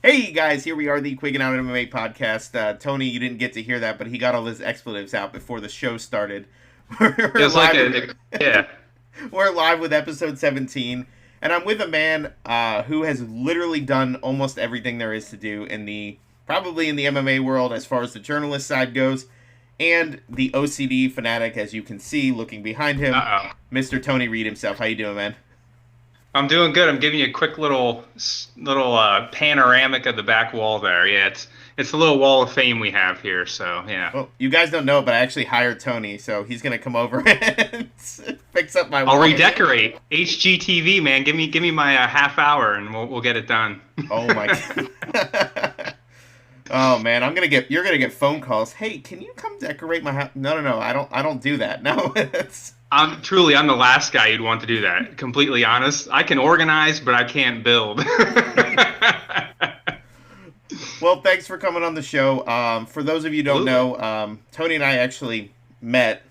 Hey guys, here we are, the Quiggin Out MMA Podcast. Tony, you didn't get to hear that, but he got all his expletives out before the show started. It's like yeah. We're live with episode 17, and I'm with a man who has literally done almost everything there is to do probably in the MMA world as far as the journalist side goes, and the OCD fanatic, as you can see, looking behind him, Mr. Tony Reid himself. How you doing, man? I'm doing good. I'm giving you a quick little panoramic of the back wall there. Yeah, it's a little wall of fame we have here. So yeah. Well, you guys don't know, but I actually hired Tony, so he's gonna come over and fix up my wall. I'll redecorate. HGTV, man. Give me my half hour, and we'll get it done. Oh my god. Oh man, you're gonna get phone calls. Hey, can you come decorate my house? No. I don't do that. No, I'm the last guy you'd want to do that. Completely honest. I can organize, but I can't build. Well, thanks for coming on the show. For those of you who don't know, Tony and I actually met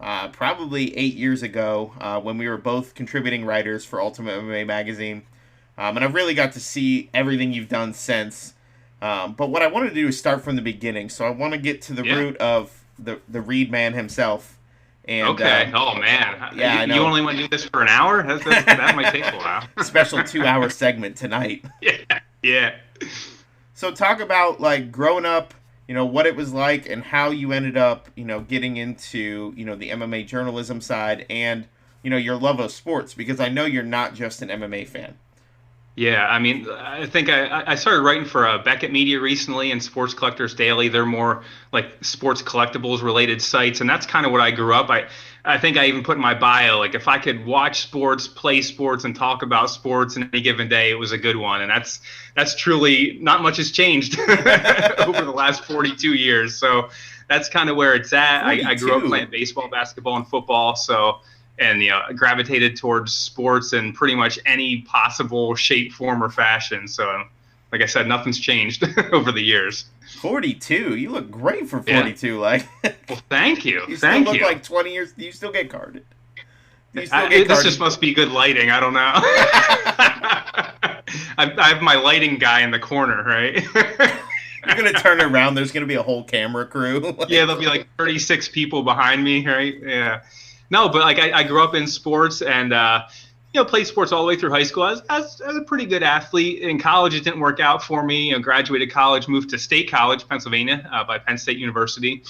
probably 8 years ago when we were both contributing writers for Ultimate MMA magazine. And I've really got to see everything you've done since. But what I want to do is start from the beginning. So I want to get to the root of the Reid man himself. And, okay. Oh man. Yeah, I know. You only want to do this for an hour? That might take a while. Special 2-hour segment tonight. Yeah. So talk about growing up, what it was like and how you ended up, getting into, the MMA journalism side and, your love of sports, because I know you're not just an MMA fan. Yeah, I mean, I think I started writing for Beckett Media recently and Sports Collectors Daily. They're more like sports collectibles related sites, and that's kind of what I grew up. I think I even put in my bio, if I could watch sports, play sports, and talk about sports in any given day, it was a good one. And that's truly not much has changed over the last 42 years. So that's kind of where it's at. I grew up playing baseball, basketball, and football. And gravitated towards sports in pretty much any possible shape, form, or fashion. So, like I said, nothing's changed over the years. 42? You look great for 42. Yeah. Well, thank you. You still look like 20 years. Do you still get carded? This just must be good lighting. I don't know. I have my lighting guy in the corner, right? You're going to turn around. There's going to be a whole camera crew. Yeah, there'll be 36 people behind me, right? Yeah. No, but I grew up in sports and played sports all the way through high school. I was a pretty good athlete. In college, it didn't work out for me. Graduated college, moved to State College, Pennsylvania, by Penn State University.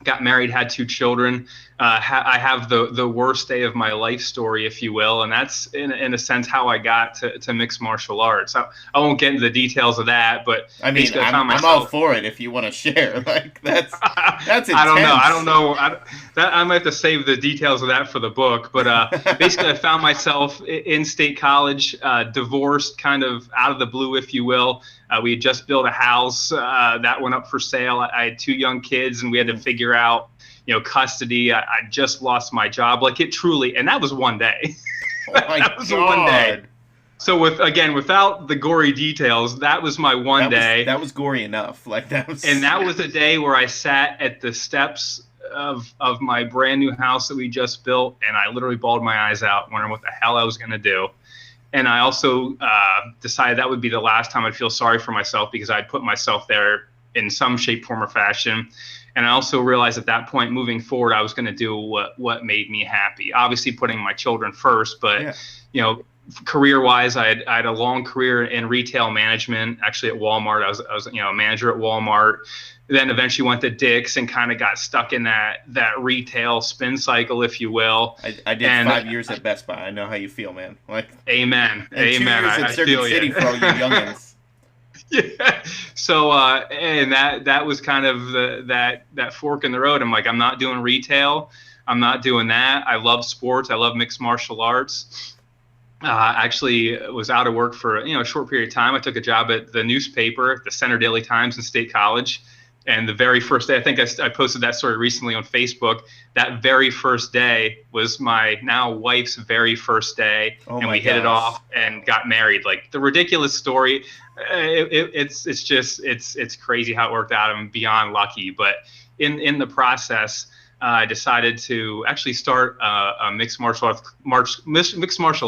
Got married, had 2 children. I have the worst day of my life story, if you will, and that's in a sense how I got to mixed martial arts. I won't get into the details of that, but I mean, I'm all for it if you want to share. That's intense. I don't know. I might have to save the details of that for the book, but basically, I found myself in State College, divorced, kind of out of the blue, if you will. We had just built a house that went up for sale. I had 2 young kids, and we had to figure out, custody. I just lost my job. And that was one day. Oh my that was God. One day. So without the gory details, that was my one day. That was gory enough. And that was a day where I sat at the steps of my brand new house that we just built, and I literally bawled my eyes out, wondering what the hell I was going to do. And I also decided that would be the last time I'd feel sorry for myself, because I'd put myself there in some shape, form, or fashion. And I also realized at that point, moving forward, I was going to do what made me happy. Obviously, putting my children first, but career-wise, I had a long career in retail management. Actually, at Walmart, I was a manager at Walmart. Then eventually went to Dick's and kind of got stuck in that retail spin cycle, if you will. I did 5 years at Best Buy. I know how you feel, man. Amen. And 2 years at Circuit City for all you youngins. Yeah. So and that was kind of that fork in the road. I'm like, I'm not doing retail. I'm not doing that. I love sports. I love mixed martial arts. Actually was out of work for a short period of time. I took a job at the newspaper, the Center Daily Times in State College. And the very first day, I think I posted that story recently on Facebook. That very first day was my now wife's very first day, and we hit it off and got married. The ridiculous story. It's crazy how it worked out. I'm beyond lucky, but in the process, I decided to actually start a mixed martial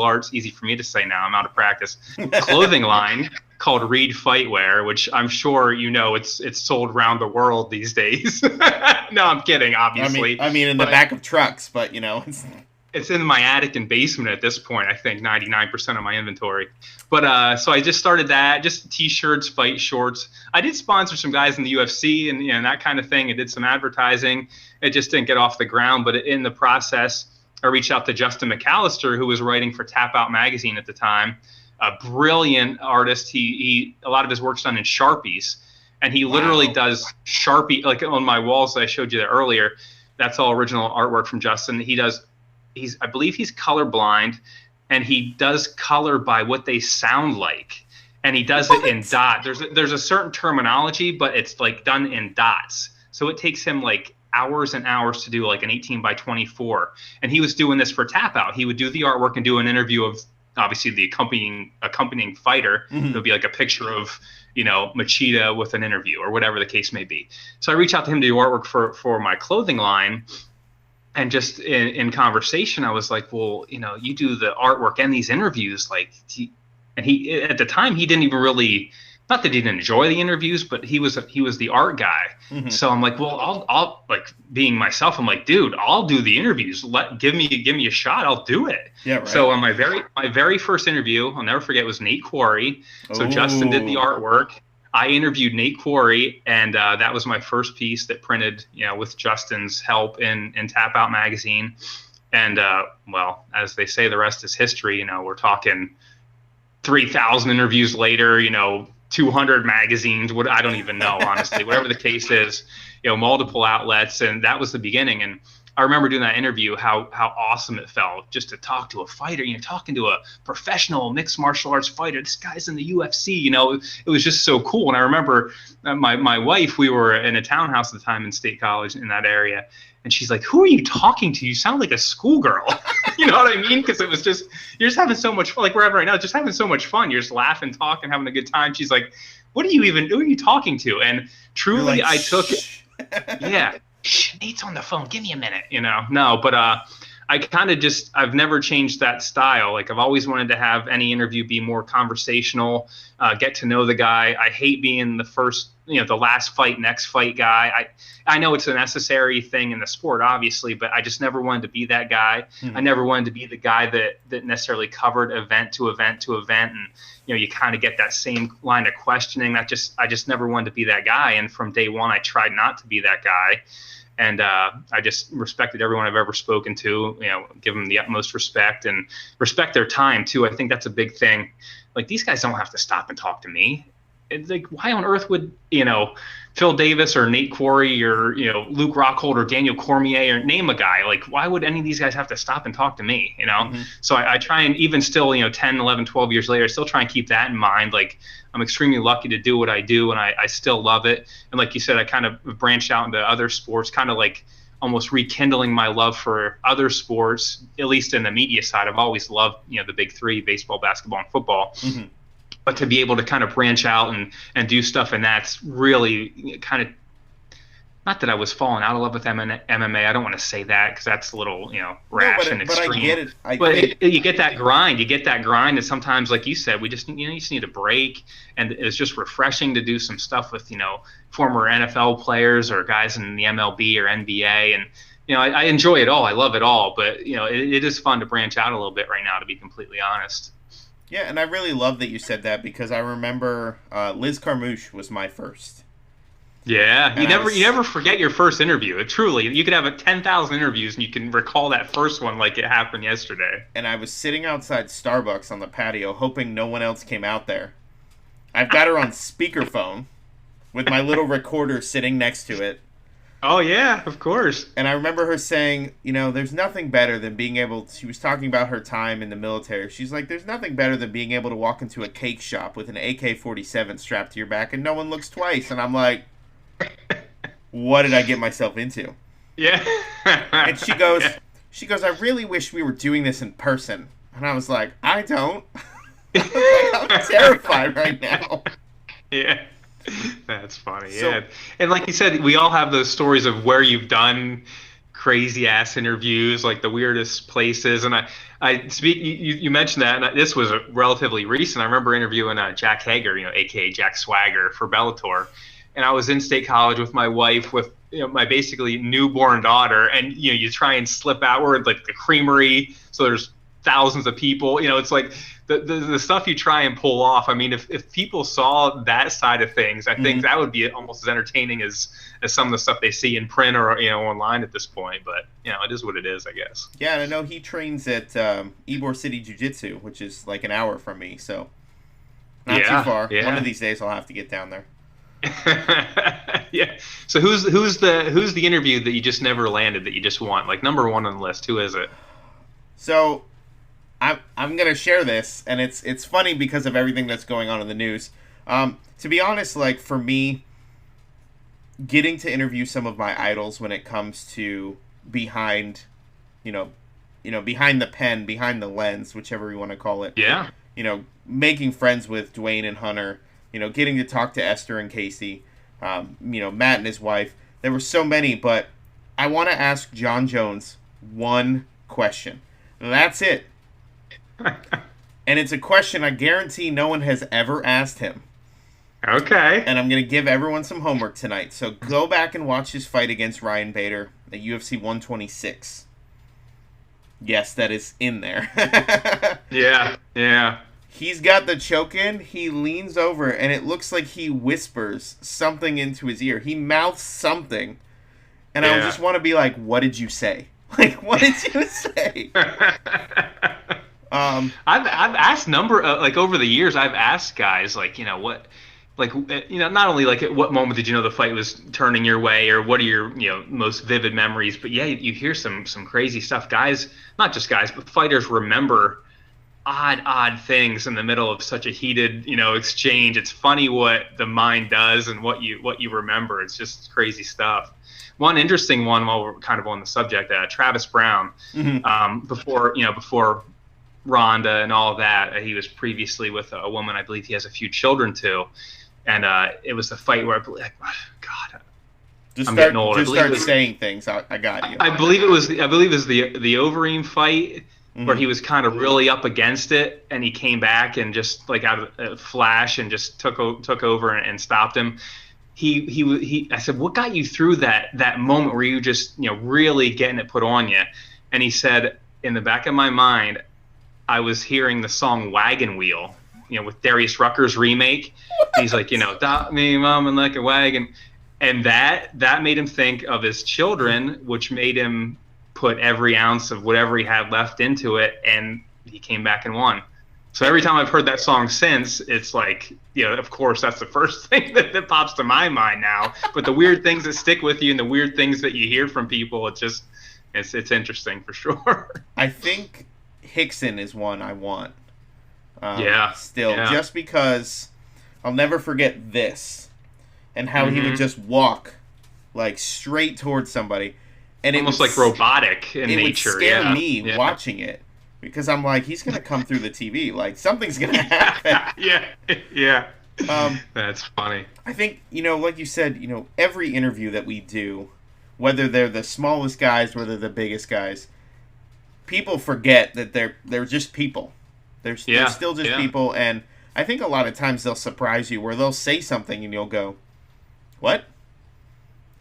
arts. Easy for me to say now. I'm out of practice. Clothing line. called Reid Fightwear, which I'm sure it's sold around the world these days. No, I'm kidding, obviously. I mean in the back of trucks, but it's in my attic and basement at this point. I think 99% of my inventory. But so I just started that, just T-shirts, fight shorts. I did sponsor some guys in the UFC and that kind of thing. I did some advertising. It just didn't get off the ground. But in the process, I reached out to Justin McAllister, who was writing for Tap Out magazine at the time. A brilliant artist. He a lot of his work's done in Sharpies, and he literally does Sharpie, like on my walls that I showed you there earlier. That's all original artwork from Justin. I believe he's colorblind, and he does color by what they sound like, and he does it in dots. There's a certain terminology, but it's like done in dots. So it takes him like hours and hours to do like an 18x24, and he was doing this for Tap Out. He would do the artwork and do an interview of obviously the accompanying fighter. There'll be like a picture of Machida with an interview or whatever the case may be. So I reached out to him to do artwork for my clothing line. And just in conversation, I was like, well, you do the artwork and these interviews, and he at the time he didn't even really, not that he didn't enjoy the interviews, but he was the art guy. So I'm like, well, I'll like being myself. I'm like, dude, I'll do the interviews. Give me a shot. I'll do it. Yeah. Right. So on my very first interview, I'll never forget, was Nate Quarry. So Justin did the artwork. I interviewed Nate Quarry, and that was my first piece that printed, with Justin's help in Tap Out magazine. And well, as they say, the rest is history. We're talking 3,000 interviews later. 200 magazines. I don't even know, honestly. Whatever the case is, multiple outlets, and that was the beginning. And I remember doing that interview, how awesome it felt just to talk to a fighter, talking to a professional mixed martial arts fighter. This guy's in the UFC, it was just so cool. And I remember my wife, we were in a townhouse at the time in State College in that area. And she's like, who are you talking to? You sound like a schoolgirl. You know what I mean? Because it was just, you're just having so much fun. Like we're having right now, just having so much fun. You're just laughing, talking, having a good time. She's like, who are you talking to? And truly, I took it. Yeah. Nate's on the phone. Give me a minute, No, but I kind of I've never changed that style. Like I've always wanted to have any interview be more conversational, get to know the guy. I hate being the first, the last fight, next fight guy. I know it's a necessary thing in the sport, obviously, but I just never wanted to be that guy. I never wanted to be the guy that necessarily covered event to event to event. And, you kind of get that same line of questioning. I just never wanted to be that guy. And from day one, I tried not to be that guy. And I just respected everyone I've ever spoken to, give them the utmost respect and respect their time, too. I think that's a big thing. Like, these guys don't have to stop and talk to me. It's like, why on earth would, Phil Davis or Nate Quarry or, Luke Rockhold or Daniel Cormier or name a guy? Like, why would any of these guys have to stop and talk to me, So I try and even still, 10, 11, 12 years later, I still try and keep that in mind. Like, I'm extremely lucky to do what I do, and I still love it. And like you said, I kind of branched out into other sports, kind of like almost rekindling my love for other sports, at least in the media side. I've always loved, the big three, baseball, basketball, and football. But to be able to kind of branch out and do stuff, and that's really kind of, not that I was falling out of love with MMA. I don't want to say that because that's a little, rash and extreme. But I get it. You get that grind. And sometimes, like you said, we just, you just need a break. And it's just refreshing to do some stuff with, former NFL players or guys in the MLB or NBA. And, I enjoy it all. I love it all. But, it is fun to branch out a little bit right now, to be completely honest. Yeah, and I really love that you said that because I remember Liz Carmouche was my first. Yeah, you never forget your first interview. Truly, you could have 10,000 interviews and you can recall that first one like it happened yesterday. And I was sitting outside Starbucks on the patio hoping no one else came out there. I've got her on speakerphone with my little recorder sitting next to it. Oh, yeah, of course. And I remember her saying, there's nothing better than being able to, she was talking about her time in the military. She's like, there's nothing better than being able to walk into a cake shop with an AK-47 strapped to your back and no one looks twice. And I'm like, what did I get myself into? Yeah. And she goes, I really wish we were doing this in person. And I was like, I don't. I'm terrified right now. Yeah. That's funny. Yeah. And like you said, we all have those stories of where you've done crazy ass interviews, like the weirdest places. And you mentioned that, and this was relatively recent. I remember interviewing Jack Hager, aka Jack Swagger, for Bellator, and I was in State College with my wife, with my basically newborn daughter, and you try and slip outward, like the creamery, so there's thousands of people. It's like the stuff you try and pull off. I mean, if people saw that side of things, I think that would be almost as entertaining as some of the stuff they see in print or online at this point. But it is what it is, I guess. Yeah, and I know he trains at Ybor City Jiu-Jitsu, which is like an hour from me, so not too far. Yeah. One of these days I'll have to get down there. Yeah. So who's the interview that you just never landed, that you just want, like number one on the list? Who is it? So I'm gonna share this, and it's funny because of everything that's going on in the news. To be honest, like for me, getting to interview some of my idols when it comes to behind the pen, behind the lens, whichever you want to call it. Yeah. Making friends with Dwayne and Hunter. Getting to talk to Esther and Casey, Matt and his wife. There were so many, but I want to ask John Jones one question. And that's it. And it's a question I guarantee no one has ever asked him. Okay. And I'm going to give everyone some homework tonight. So go back and watch his fight against Ryan Bader at UFC 126. Yes, that is in there. Yeah. He's got the choke in, he leans over, and it looks like he whispers something into his ear. He mouths something. And I just want to be like, what did you say? Like, what did you say? I've asked over the years, I've asked guys, like, what, like, not only like at what moment did you know the fight was turning your way, or what are your, most vivid memories, but you hear some crazy stuff. Guys, not just guys, but fighters remember odd things in the middle of such a heated, exchange. It's funny what the mind does and what you remember. It's just crazy stuff. One interesting one, while we're kind of on the subject, Travis Brown, before Ronda and all of that, he was previously with a woman I believe he has a few children to, and it was the fight where God, I'm getting old. Just start saying things. I got you. I believe it was the Overeem fight, where he was kind of really up against it, and he came back and just like out of a flash and just took over and stopped him. I said, what got you through that moment where you just really getting it put on you? And he said, in the back of my mind, I was hearing the song Wagon Wheel, with Darius Rucker's remake. He's like, "Dot me, mom, and like a wagon," and that made him think of his children, which made him put every ounce of whatever he had left into it, and he came back and won. So every time I've heard that song since, it's like, of course, that's the first thing that pops to my mind now. But the weird things that stick with you and the weird things that you hear from people, it's interesting for sure. I think Hickson is one I want. Still, just because I'll never forget this and how he would just walk like straight towards somebody. And almost like robotic in nature. It would scare me watching it, because I'm like, he's going to come through the TV. Like, something's going to happen. Yeah. That's funny. I think, like you said, every interview that we do, whether they're the smallest guys, whether they're the biggest guys, people forget that they're just people. They're still just people. And I think a lot of times they'll surprise you, where they'll say something and you'll go, what?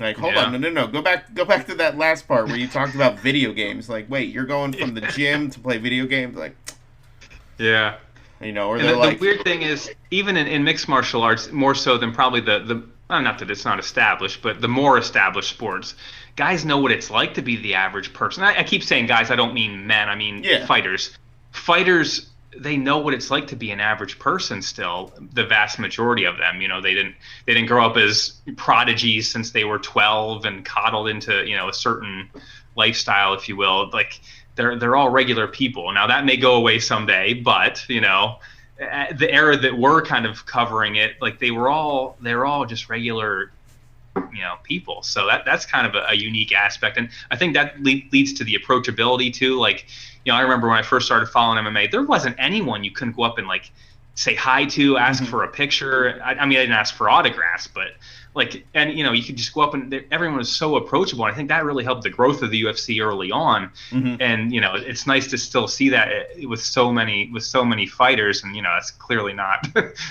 Like, hold on, no. Go back to that last part where you talked about video games. Like, wait, you're going from the gym to play video games? Like, or the weird thing is, even in mixed martial arts, more so than probably the not that it's not established, but the more established sports, guys know what it's like to be the average person. I keep saying guys, I don't mean men, I mean fighters. Fighters, they know what it's like to be an average person still, the vast majority of them. They didn't grow up as prodigies since they were 12 and coddled into, a certain lifestyle, if you will. Like, they're all regular people. Now, that may go away someday, but, the era that we're kind of covering it, like, they were all just regular, people. So that's kind of a unique aspect. And I think that leads to the approachability too. Like, I remember when I first started following MMA, there wasn't anyone you couldn't go up and like say hi to, ask for a picture. I mean, I didn't ask for autographs, but and you could just go up and everyone was so approachable. I think that really helped the growth of the UFC early on. And it's nice to still see that with so many fighters. And that's clearly not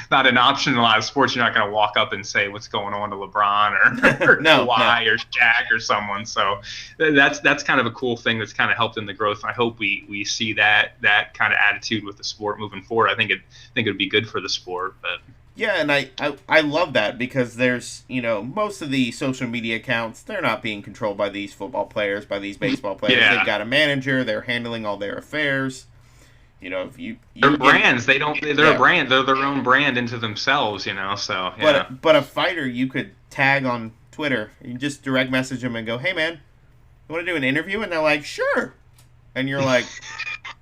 not an option in a lot of sports. You're not going to walk up and say what's going on to LeBron or Kawhi or Shaq or someone. So that's kind of a cool thing that's kind of helped in the growth. I hope we see that kind of attitude with the sport moving forward. I think it would be good for the sport. But yeah, and I love that because there's, most of the social media accounts, they're not being controlled by these football players, by these baseball players. Yeah. They've got a manager, they're handling all their affairs. If they're brands, they're a brand, they're their own brand into themselves, so yeah. But a fighter you could tag on Twitter, you just direct message them and go, "Hey man, you want to do an interview?" And they're like, "Sure." And you're like,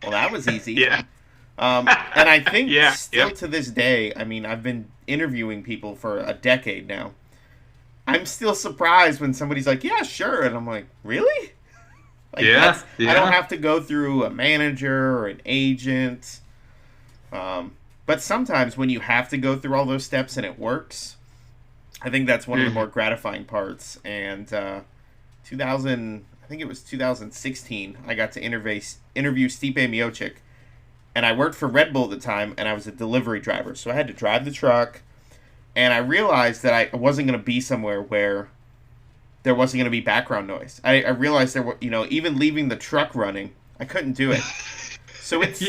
"Well, that was easy." Yeah. And I think still to this day, I mean, I've been interviewing people for a decade now. I'm still surprised when somebody's like, "Yeah, sure." And I'm like, "Really?" I don't have to go through a manager or an agent. But sometimes when you have to go through all those steps and it works, I think that's one of the more gratifying parts. And 2016, I got to interview Stipe Miocic. And I worked for Red Bull at the time, and I was a delivery driver. So I had to drive the truck, and I realized that I wasn't going to be somewhere where there wasn't going to be background noise. I realized there were, even leaving the truck running, I couldn't do it. So it's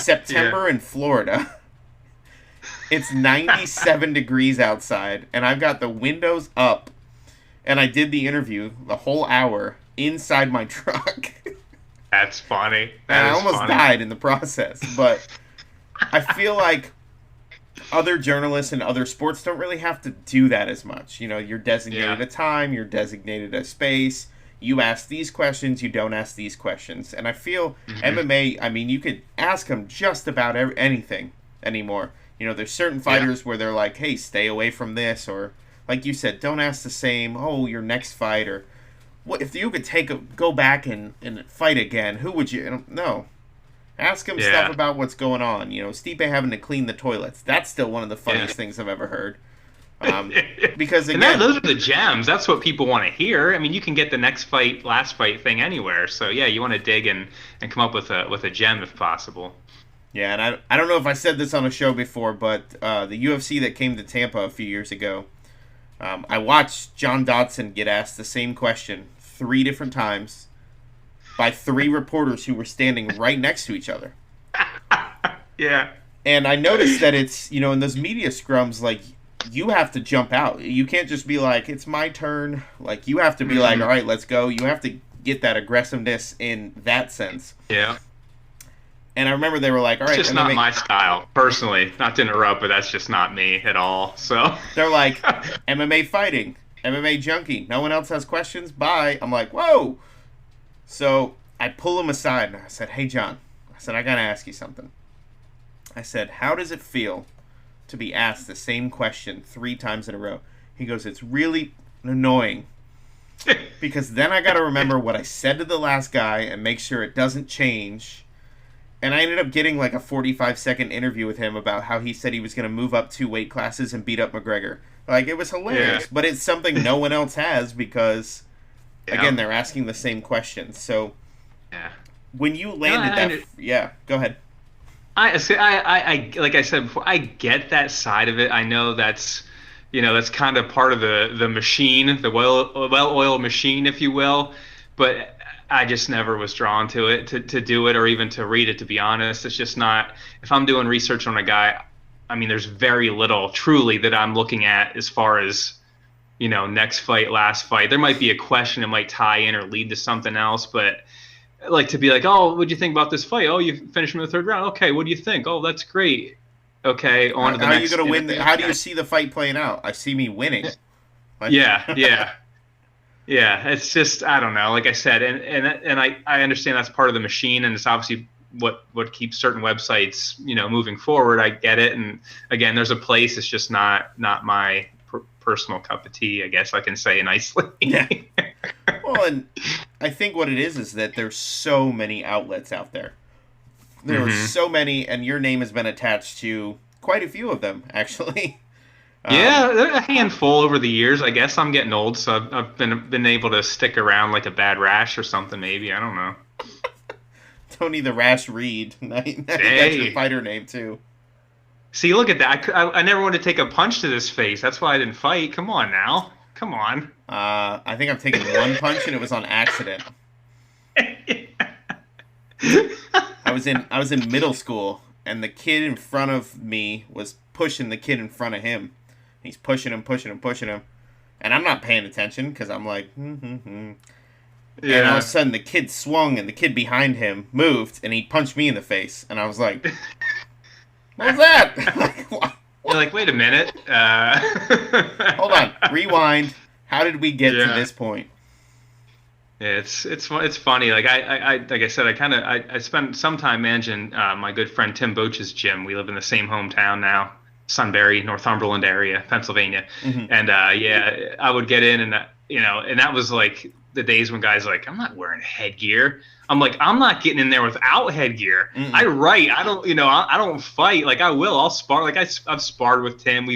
September in Florida. It's 97 degrees outside, and I've got the windows up, and I did the interview the whole hour inside my truck. That's funny. And I almost died in the process. But I feel like other journalists in other sports don't really have to do that as much. You're designated a time, you're designated a space. You ask these questions, you don't ask these questions. And I feel MMA, I mean, you could ask them just about anything anymore. There's certain fighters where they're like, "Hey, stay away from this." Or, like you said, don't ask the same, your next fight, or what if you could go back and fight again? Who would you? No, ask him stuff about what's going on. Stipe having to clean the toilets. That's still one of the funniest things I've ever heard. Because again, those are the gems. That's what people want to hear. I mean, you can get the next fight, last fight thing anywhere. So yeah, you want to dig and come up with a gem if possible. Yeah, and I don't know if I said this on a show before, but the UFC that came to Tampa a few years ago. I watched John Dodson get asked the same question 3 different times by 3 reporters who were standing right next to each other. Yeah. And I noticed that it's, in those media scrums, like, you have to jump out. You can't just be like, "It's my turn." Like, you have to be like, "All right, let's go." You have to get that aggressiveness in that sense. Yeah. And I remember they were like, "All right." It's just not my style, personally. Not to interrupt, but that's just not me at all. So they're like, "MMA fighting, MMA junkie. No one else has questions. Bye." I'm like, "Whoa!" So I pull him aside and I said, "Hey, John," I said, "I gotta ask you something." I said, "How does it feel to be asked the same question 3 times in a row?" He goes, "It's really annoying." Because then I gotta remember what I said to the last guy and make sure it doesn't change. And I ended up getting like a 45-second interview with him about how he said he was going to move up 2 weight classes and beat up McGregor. Like, it was hilarious. But it's something no one else has because, again, they're asking the same questions. So, when you landed go ahead. I like I said before, I get that side of it. I know that's kind of part of the machine, the well-oiled machine, if you will. But I just never was drawn to it, to do it or even to read it, to be honest. It's just not, if I'm doing research on a guy, I mean, there's very little truly that I'm looking at as far as, next fight, last fight. There might be a question that might tie in or lead to something else, but like to be like, "Oh, what'd you think about this fight? Oh, you finished in the 3rd round. Okay, what do you think? Oh, that's great. Okay, on to the next." How are you going to win? How do you see the fight playing out? I see me winning. Yeah, it's just, I don't know. Like I said, and I understand that's part of the machine, and it's obviously what keeps certain websites, moving forward. I get it, and again, there's a place. It's just not my personal cup of tea, I guess I can say nicely. Yeah. Well, and I think what it is that there's so many outlets out there. There are so many, and your name has been attached to quite a few of them, actually. Yeah, a handful over the years. I guess I'm getting old, so I've been able to stick around like a bad rash or something. Maybe, I don't know. Tony the Rash Reid. That's your fighter name too. See, look at that. I never wanted to take a punch to this face. That's why I didn't fight. Come on now. Come on. I think I'm taking one punch, and it was on accident. I was in middle school, and the kid in front of me was pushing the kid in front of him. He's pushing him, and I'm not paying attention because I'm like, Yeah. And all of a sudden, the kid swung, and the kid behind him moved, and he punched me in the face. And I was like, what was that? You're like, wait a minute. Hold on. Rewind. How did we get to this point? Yeah, it's funny. Like I said, I spent some time managing my good friend Tim Boach's gym. We live in the same hometown now, Sunbury, Northumberland area, Pennsylvania. Mm-hmm. And I would get in, and that was like the days when guys are like, I'm not wearing headgear. I'm like, I'm not getting in there without headgear. Mm-hmm. I write. I don't fight. Like I will. I'll spar. Like I've sparred with Tim.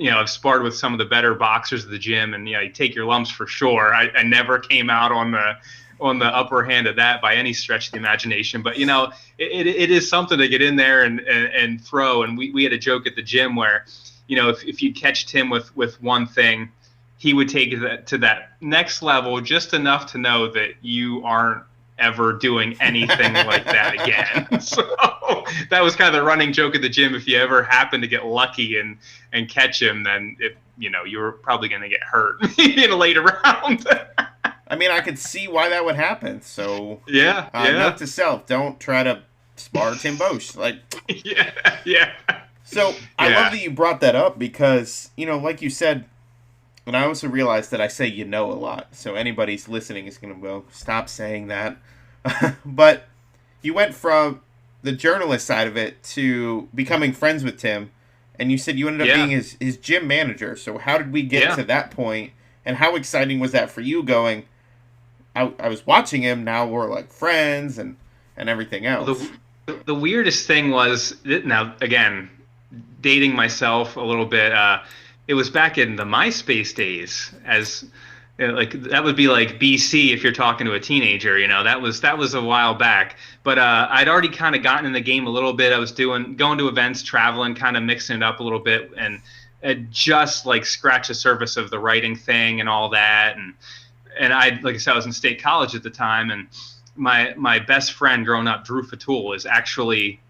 I've sparred with some of the better boxers at the gym, and you take your lumps for sure. I never came out on the upper hand of that by any stretch of the imagination. But it is something to get in there and throw. And we had a joke at the gym where, if you catch Tim with one thing, he would take it to that next level just enough to know that you aren't ever doing anything like that again. So that was kind of the running joke at the gym. If you ever happen to get lucky and catch him, then you were probably going to get hurt in a later round. I mean, I could see why that would happen. So yeah. Note to self: don't try to spar Tim Boach. Like yeah. So I love that you brought that up because like you said. And I also realized that I say a lot. So anybody's listening is going to go, stop saying that. But you went from the journalist side of it to becoming friends with Tim. And you said you ended up being his gym manager. So how did we get to that point? And how exciting was that for you going, I was watching him, now we're like friends and everything else. Well, the weirdest thing was, now again, dating myself a little bit, it was back in the MySpace days, as like that would be like BC if you're talking to a teenager, that was a while back. But I'd already kind of gotten in the game a little bit. I was going to events, traveling, kind of mixing it up a little bit, and just like scratch the surface of the writing thing and all that. And like I said, I was in State College at the time, and my best friend growing up, Drew Fatul, is actually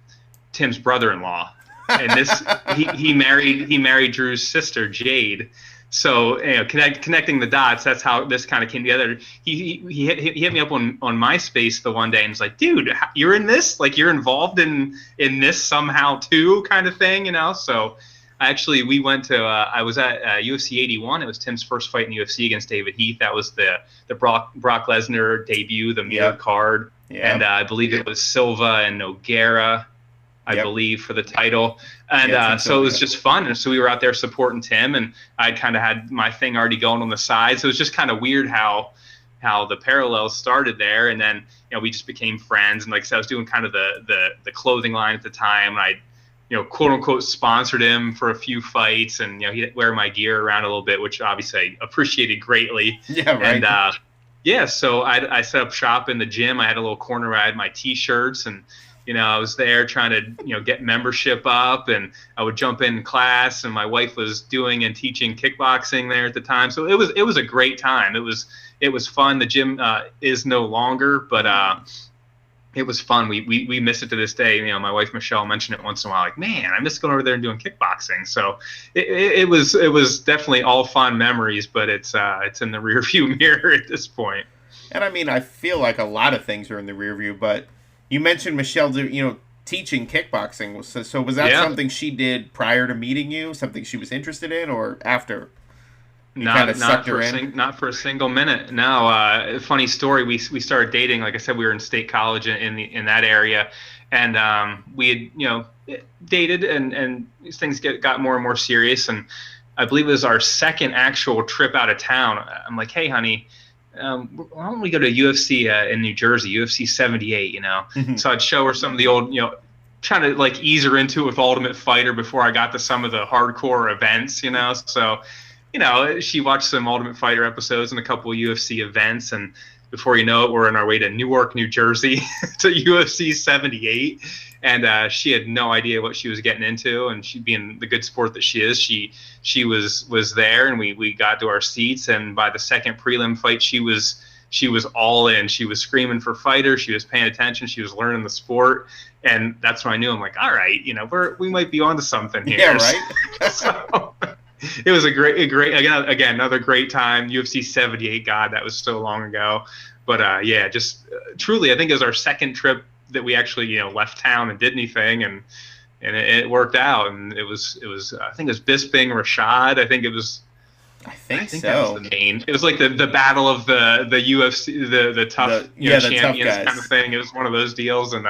Tim's brother-in-law. And this he married Drew's sister Jade, so connecting the dots, that's how this kind of came together. He hit me up on MySpace the one day and was like, dude, you're in this, like you're involved in this somehow too, kind of thing, So we went to I was at UFC 81. It was Tim's first fight in the UFC against David Heath. That was the Brock Lesnar debut, the mirror card, and I believe it was Silva and Nogueira, I believe, for the title. And so it was just fun. And so we were out there supporting Tim, and I'd kind of had my thing already going on the side. So it was just kind of weird how the parallels started there. And then, we just became friends. And like I said, I was doing kind of the clothing line at the time. And I, quote unquote, sponsored him for a few fights. And, he'd wear my gear around a little bit, which obviously I appreciated greatly. Yeah, right. And so I set up shop in the gym. I had a little corner where I had my T-shirts, and I was there trying to, get membership up, and I would jump in class, and my wife was doing and teaching kickboxing there at the time. So it was a great time. It was fun. The gym is no longer, but it was fun. We miss it to this day. My wife Michelle mentioned it once in a while, like, man, I miss going over there and doing kickboxing. So it was definitely all fond memories, but it's in the rearview mirror at this point. And I mean, I feel like a lot of things are in the rearview, but you mentioned Michelle, teaching kickboxing. So was that something she did prior to meeting you? Something she was interested in, or after? Not for a single minute. No. Funny story. We started dating. Like I said, we were in State College in that area, and we had dated, and these things got more and more serious. And I believe it was our second actual trip out of town. I'm like, hey, honey, why don't we go to UFC in New Jersey, UFC 78, Mm-hmm. So I'd show her some of the old, trying to like ease her into it with Ultimate Fighter before I got to some of the hardcore events, you know. So, you know, she watched some Ultimate Fighter episodes and a couple of UFC events, and before you know it, we're on our way to Newark, New Jersey to UFC 78. And she had no idea what she was getting into, and she, being the good sport that she is, she was there, and we got to our seats, and by the second prelim fight, she was all in. She was screaming for Fighter. She was paying attention. She was learning the sport. And that's when I knew, I'm like, all right, you know, we might be onto something here. Yeah, right. So it was a great, again, another great time. UFC 78, God, that was so long ago. But yeah, just truly, I think it was our second trip that we actually, you know, left town and did anything, and it worked out. And it was I think it was Bisping, Rashad. I think so. That was the main. It was like the battle of the UFC, the tough champions kind of thing. It was one of those deals, and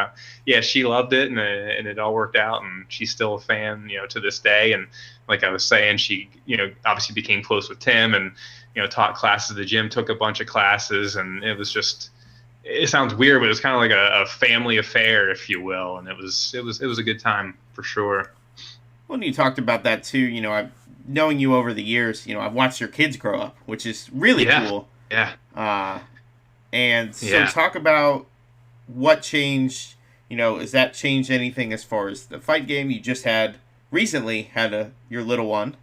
yeah, she loved it, and it all worked out, and she's still a fan, you know, to this day. And like I was saying, she, you know, obviously became close with Tim, and you know, taught classes at the gym, took a bunch of classes, and it was just. It sounds weird, but it was kind of like a family affair, if you will, and it was a good time for sure. Well, you talked about that too. You know, knowing you over the years, you know, I've watched your kids grow up, which is really cool. Yeah. And so talk about what changed. You know, has that changed anything as far as the fight game? You just recently had your little one.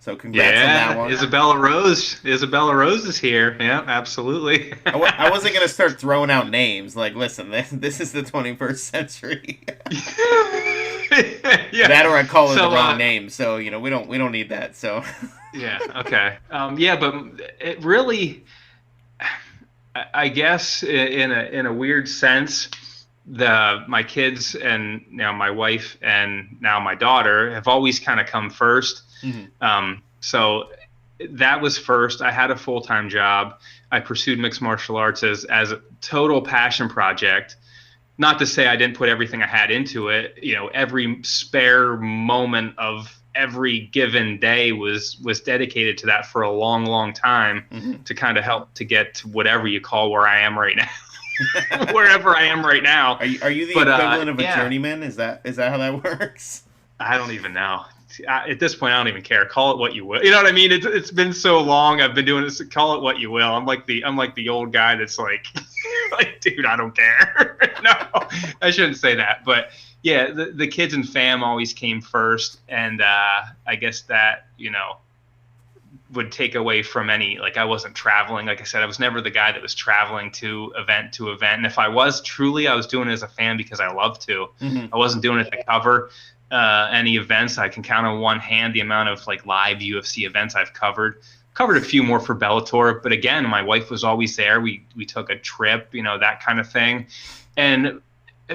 So congrats on that one. Isabella Rose is here. Yeah, absolutely. I wasn't going to start throwing out names. Like, listen, this is the 21st century. Yeah. That or I call it the wrong name. So, you know, we don't need that. So. Yeah. Okay. Yeah, but it really, I guess, in a weird sense, my kids and now my wife and now my daughter have always kind of come first. Mm-hmm. So that was first. I had a full-time job. I pursued mixed martial arts as a total passion project. Not to say I didn't put everything I had into it. You know, every spare moment of every given day was dedicated to that for a long, long time, mm-hmm. to kind of help to get to whatever you call where I am right now. Wherever I am right now. Are you the equivalent of a journeyman? Is that how that works? I don't even know. At this point, I don't even care. Call it what you will. You know what I mean? It's been so long. I've been doing this. Call it what you will. I'm like the old guy that's like, dude, I don't care. No, I shouldn't say that. But yeah, the kids and fam always came first, and I guess that, you know, would take away from any, like, I wasn't traveling. Like I said, I was never the guy that was traveling to event. And if I was, truly, I was doing it as a fan because I love to. Mm-hmm. I wasn't doing it to cover any events. I can count on one hand the amount of like live UFC events I've covered a few more for Bellator, but again, my wife was always there. We took a trip, you know, that kind of thing. And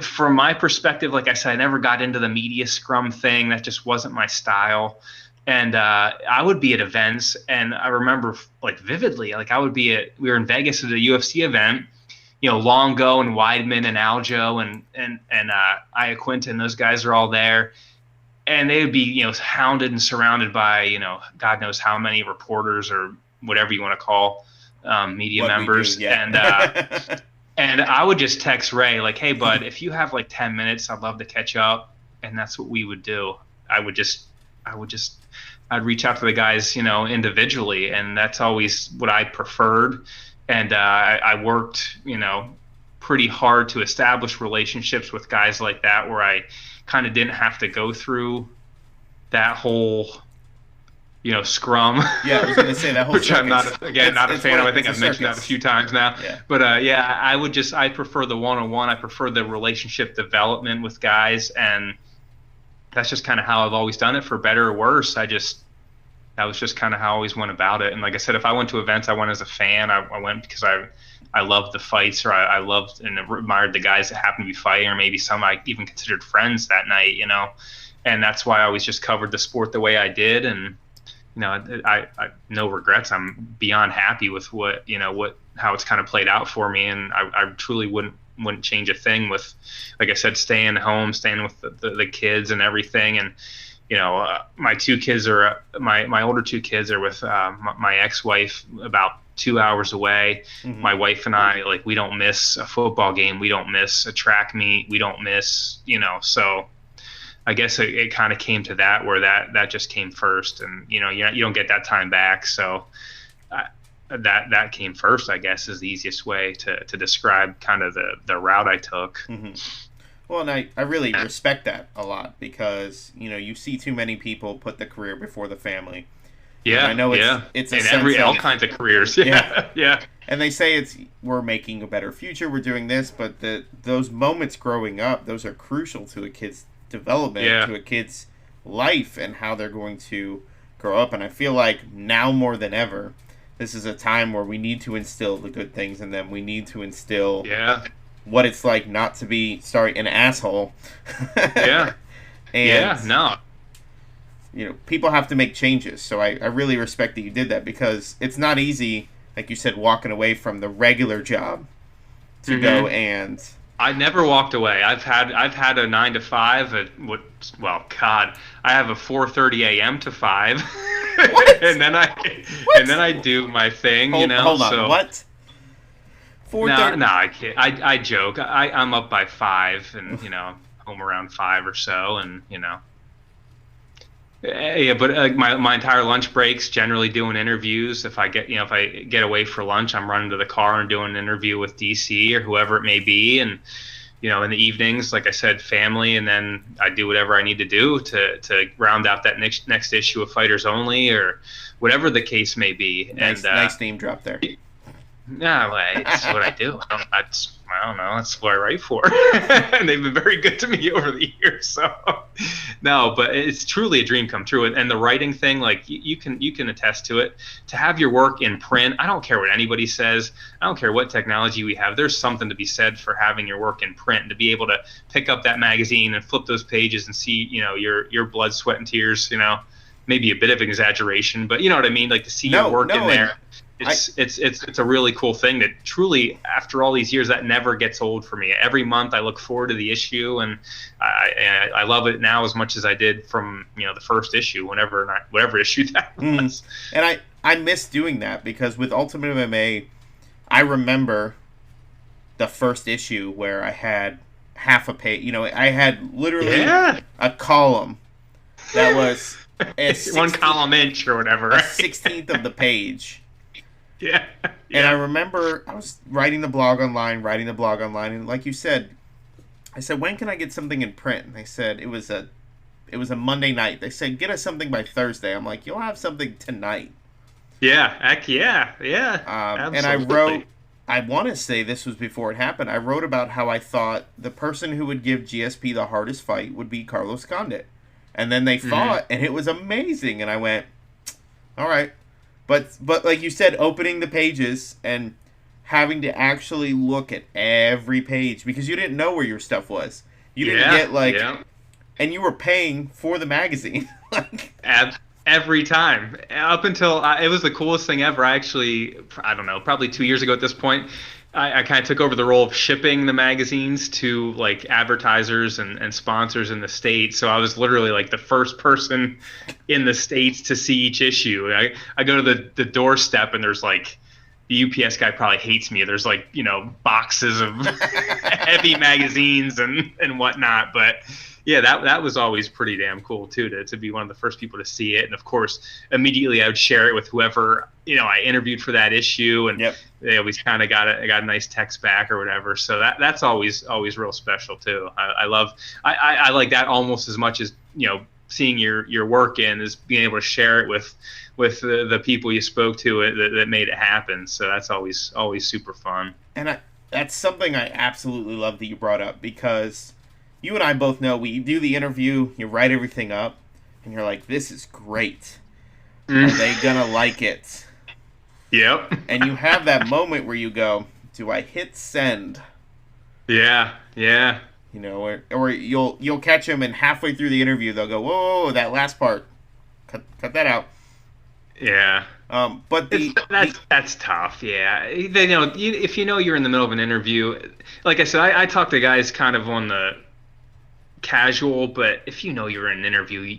from my perspective, like I said, I never got into the media scrum thing. That just wasn't my style. And I would be at events, and I remember like vividly, like we were in Vegas at a UFC event, you know, Longo and Weidman and Aljo and Iaquinta, those guys are all there. And they would be, you know, hounded and surrounded by, you know, God knows how many reporters or whatever you want to call media members. Do, yeah. And I would just text Ray like, hey, bud, if you have like 10 minutes, I'd love to catch up. And that's what we would do. I'd reach out to the guys, you know, individually. And that's always what I preferred. And I worked, you know, pretty hard to establish relationships with guys like that, where I kind of didn't have to go through that whole, you know, scrum. Yeah, I was going to say that whole which I'm not a fan of. I think I've mentioned that a few times now. Yeah. But I prefer the one-on-one. I prefer the relationship development with guys, and that's just kind of how I've always done it, for better or worse. That was just kind of how I always went about it. And like I said, if I went to events, I went as a fan. I went because I loved the fights, or I loved and admired the guys that happened to be fighting, or maybe some I even considered friends that night, you know. And that's why I always just covered the sport the way I did. And, you know, I no regrets. I'm beyond happy with how it's kind of played out for me. And I truly wouldn't change a thing with, like I said, staying home, staying with the kids and everything. And, you know, my older two kids are with my ex-wife about 2 hours away. Mm-hmm. My wife and I, like, we don't miss a football game. We don't miss a track meet. We don't miss, you know, so I guess it kind of came to that, where that just came first, and you don't get that time back. So that came first, I guess, is the easiest way to describe kind of the route I took. Mm-hmm. Well, and I really respect that a lot, because you see too many people put the career before the family. Yeah, and I know it's all kinds of careers. Yeah. And they say we're making a better future, we're doing this, but those moments growing up, those are crucial to a kid's development, to a kid's life, and how they're going to grow up. And I feel like now more than ever, this is a time where we need to instill the good things in them. We need to instill what it's like not to be, an asshole. People have to make changes. So I really respect that you did that, because it's not easy, like you said, walking away from the regular job to go and... I never walked away. I've had a 9 to 5 I have a 4:30 a.m. to 5. What? and then I do my thing, Hold on. What? 4:30? No, I can't. I joke. I'm up by 5, and home around 5 or so, and but my entire lunch breaks generally doing interviews. If I get away for lunch, I'm running to the car and doing an interview with DC or whoever it may be. And in the evenings, like I said, family, and then I do whatever I need to do to round out that next issue of Fighters Only or whatever the case may be. Nice name drop there. No, it's what I do. I don't know. That's what I write for. And they've been very good to me over the years. So, no, but it's truly a dream come true. And the writing thing, like you can attest to it. To have your work in print, I don't care what anybody says. I don't care what technology we have. There's something to be said for having your work in print, and to be able to pick up that magazine and flip those pages and see, your blood, sweat, and tears. Maybe a bit of exaggeration, but you know what I mean. Like to see your work in there. It's a really cool thing that truly, after all these years, that never gets old for me. Every month I look forward to the issue, and I love it now as much as I did from the first issue, whatever issue that was. And I miss doing that, because with Ultimate MMA, I remember the first issue where I had half a page. I had literally a column that was one column inch or whatever, a 16th of the page. Yeah. And I remember I was writing the blog online, and like you said, I said, when can I get something in print? And they said it was a Monday night. They said, get us something by Thursday. I'm like, you'll have something tonight. Yeah, heck yeah. And I wrote, I want to say this was before it happened, I wrote about how I thought the person who would give GSP the hardest fight would be Carlos Condit. And then they fought, and it was amazing. And I went, all right. But like you said, opening the pages and having to actually look at every page, because you didn't know where your stuff was. You didn't get and you were paying for the magazine. Every time, up until it was the coolest thing ever. I don't know, probably 2 years ago at this point, I kind of took over the role of shipping the magazines to like advertisers and sponsors in the States. So I was literally like the first person in the States to see each issue. I go to the doorstep, and there's like, the UPS guy probably hates me. There's like, boxes of heavy magazines and whatnot. But yeah, that was always pretty damn cool too, to be one of the first people to see it. And of course, immediately I would share it with whoever I interviewed for that issue, and they always kind of got a nice text back or whatever. So that's always real special too. I like that almost as much as seeing your work in, is being able to share it with the people you spoke to that made it happen. So that's always super fun. And that's something I absolutely love that you brought up, because you and I both know, we do the interview, you write everything up, and you're like, this is great. Are they gonna like it? Yep. And you have that moment where you go, do I hit send? Yeah. Or you'll catch them, and halfway through the interview they'll go, whoa, that last part, cut that out. Yeah. But that's tough. Yeah. If you're in the middle of an interview, like I said, I talk to guys kind of on the casual, but if you're in an interview,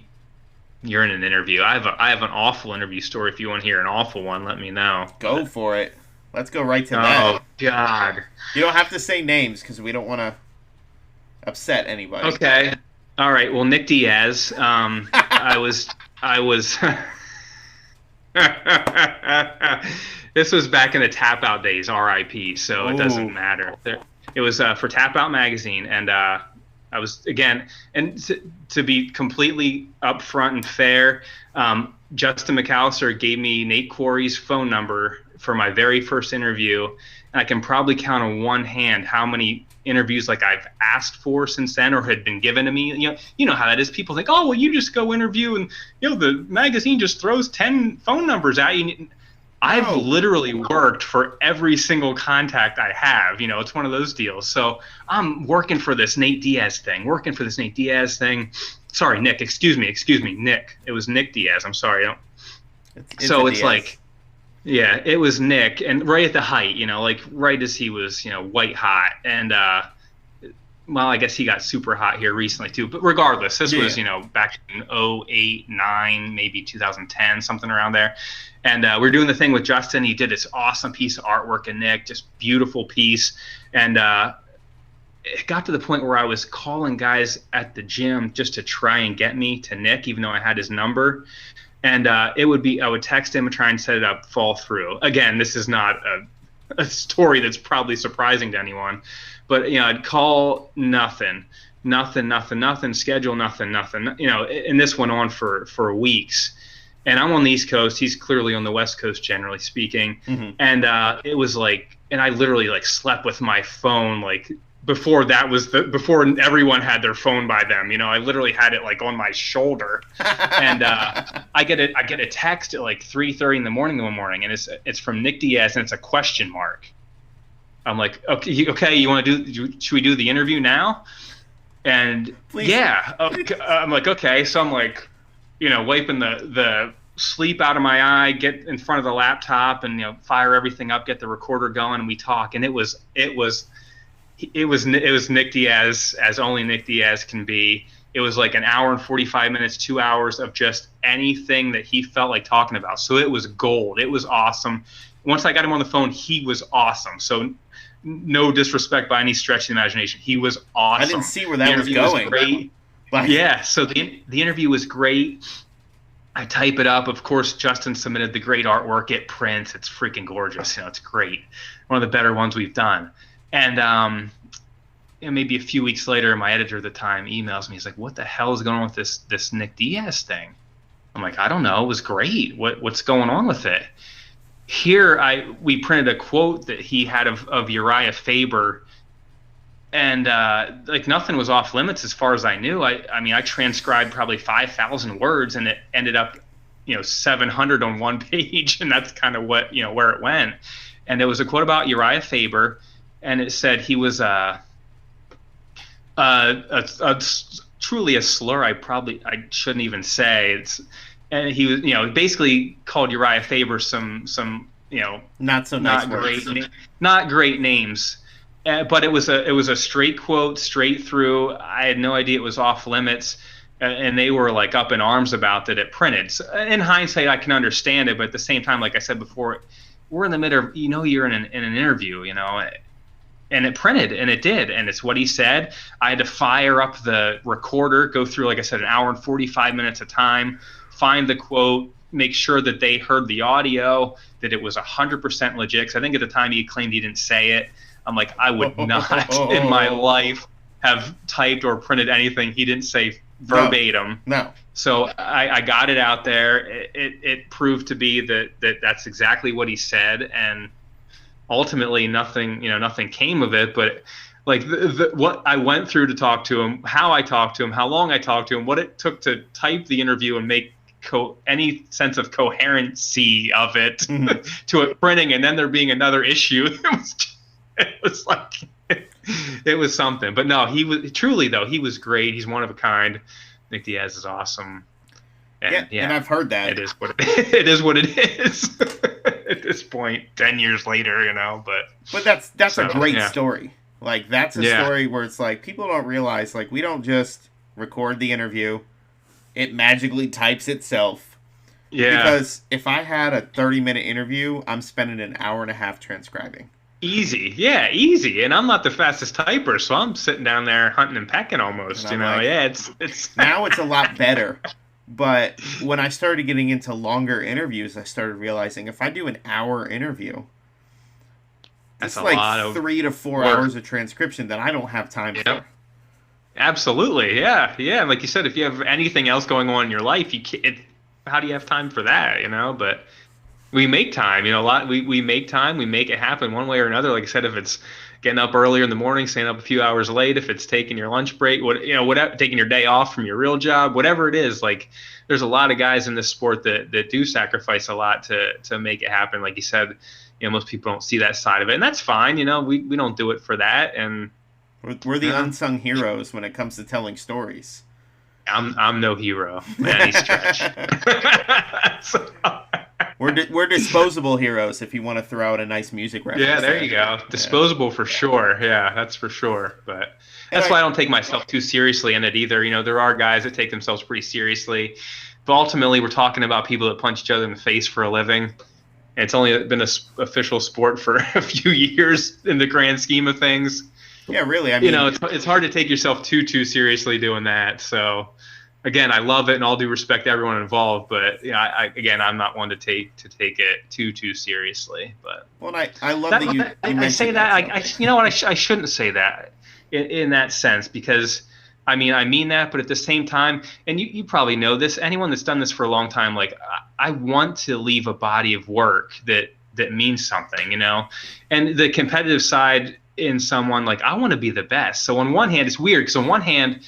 you're in an interview. I have an awful interview story. If you want to hear an awful one, let me know. Go for it. Let's go right to that. Oh God. You don't have to say names, because we don't want to upset anybody. Okay. All right. Well, Nick Diaz. I was. This was back in the Tap Out days, RIP. So it doesn't matter. It was for Tap Out magazine, and I was again, and to be completely upfront and fair, Justin McAllister gave me Nate Quarry's phone number for my very first interview, and I can probably count on one hand how many interviews like I've asked for since then or had been given to me. You know how that is. People think, oh, well, you just go interview and the magazine just throws 10 phone numbers at you. I've literally worked for every single contact I have. It's one of those deals. So I'm working for this Nate Diaz thing. Sorry, Nick. Excuse me, Nick. It was Nick Diaz. I'm sorry. It's like, yeah, it was Nick, and right at the height, like right as he was, white hot, and well, I guess he got super hot here recently too. But regardless, this was, back in 2008, 9, maybe 2010, something around there. And we're doing the thing with Justin. He did this awesome piece of artwork, and Nick, just beautiful piece. And it got to the point where I was calling guys at the gym just to try and get me to Nick, even though I had his number. And I would text him and try and set it up, fall through. Again, this is not a story that's probably surprising to anyone, but I'd call nothing, schedule nothing, and this went on for weeks. And I'm on the East Coast. He's clearly on the West Coast, generally speaking. Mm-hmm. And it was like, and I literally like slept with my phone like before everyone had their phone by them. I literally had it like on my shoulder. And I get a text at like 3:30 in the morning one morning, and it's from Nick Diaz, and it's a question mark. I'm like, okay, you want to should we do the interview now? And please. Yeah, okay. I'm like, okay. So I'm like, wiping the sleep out of my eye, get in front of the laptop, and fire everything up, get the recorder going, and we talk. And it was Nick Diaz as only Nick Diaz can be. It was like an hour and 45 minutes, 2 hours of just anything that he felt like talking about. So it was gold. It was awesome. Once I got him on the phone, he was awesome. So no disrespect by any stretch of the imagination. He was awesome. I didn't see where that was going. Great. Yeah, so the interview was great. I type it up. Of course, Justin submitted the great artwork. It prints. It's freaking gorgeous. It's great. One of the better ones we've done. And maybe a few weeks later, my editor at the time emails me. He's like, "What the hell is going on with this Nick Diaz thing?" I'm like, "I don't know. It was great. What's going on with it?" Here, we printed a quote that he had of Uriah Faber, and like nothing was off limits as far as I knew. I mean, I transcribed probably 5,000 words, and it ended up 700 on one page, and that's kind of what where it went. And there was a quote about Uriah Faber. And it said he was truly a slur. I shouldn't even say. And he was basically called Uriah Faber some not great names. But it was a straight quote, straight through. I had no idea it was off limits, and they were like up in arms about that it printed. So, in hindsight, I can understand it, but at the same time, like I said before, we're in the middle of you're in an interview, And it printed, and it did, and it's what he said. I had to fire up the recorder, go through, like I said, an hour and 45 minutes of time, find the quote, make sure that they heard the audio, that it was 100% legit. Because I think at the time he claimed he didn't say it. I'm like, I would not in my life have typed or printed anything he didn't say verbatim. No. So I got it out there. It proved to be that's exactly what he said, and ultimately nothing came of it. But like what I went through to talk to him, how I talked to him, how long I talked to him, what it took to type the interview and make any sense of coherency of it to it printing, and then there being another issue, it was like it was something. But no, he was truly, though, he was great. He's one of a kind. Nick Diaz is awesome. And, and I've heard that. It is what it is at this point, 10 years later, But that's a great story. Like, that's a story where it's like, people don't realize, like, we don't just record the interview. It magically types itself. Yeah. Because if I had a 30-minute interview, I'm spending an hour and a half transcribing. Easy. Yeah, easy. And I'm not the fastest typer, so I'm sitting down there hunting and pecking almost, Like, Yeah, it's now it's a lot better. But when I started getting into longer interviews, I started realizing if I do an hour interview, that's it's a lot like of 3 to 4 work. hours of transcription that I don't have time for. Absolutely. Yeah. Yeah. Like you said, if you have anything else going on in your life, how do you have time for that, But we make time, we make time, we make it happen one way or another. Like I said, if it's getting up earlier in the morning, staying up a few hours late, if it's taking your lunch break, whatever, taking your day off from your real job, whatever it is, like there's a lot of guys in this sport that do sacrifice a lot to make it happen. Like you said, most people don't see that side of it, and that's fine. We don't do it for that. And we're the unsung heroes when it comes to telling stories. I'm no hero by any stretch. We're disposable heroes if you want to throw out a nice music reference. Yeah, there you go. Disposable for sure. Yeah, that's for sure. But that's why I don't take myself too seriously in it either. There are guys that take themselves pretty seriously. But ultimately, we're talking about people that punch each other in the face for a living. And it's only been an official sport for a few years in the grand scheme of things. Yeah, really. I mean, it's hard to take yourself too seriously doing that. So, again, I love it, and all due respect to everyone involved. But I'm not one to take it too seriously. But I love that you I say that. I shouldn't say that in that sense, because I mean that. But at the same time, and you probably know this. Anyone that's done this for a long time, like I want to leave a body of work that means something, and the competitive side in someone, like I want to be the best. So on one hand, it's weird because on one hand,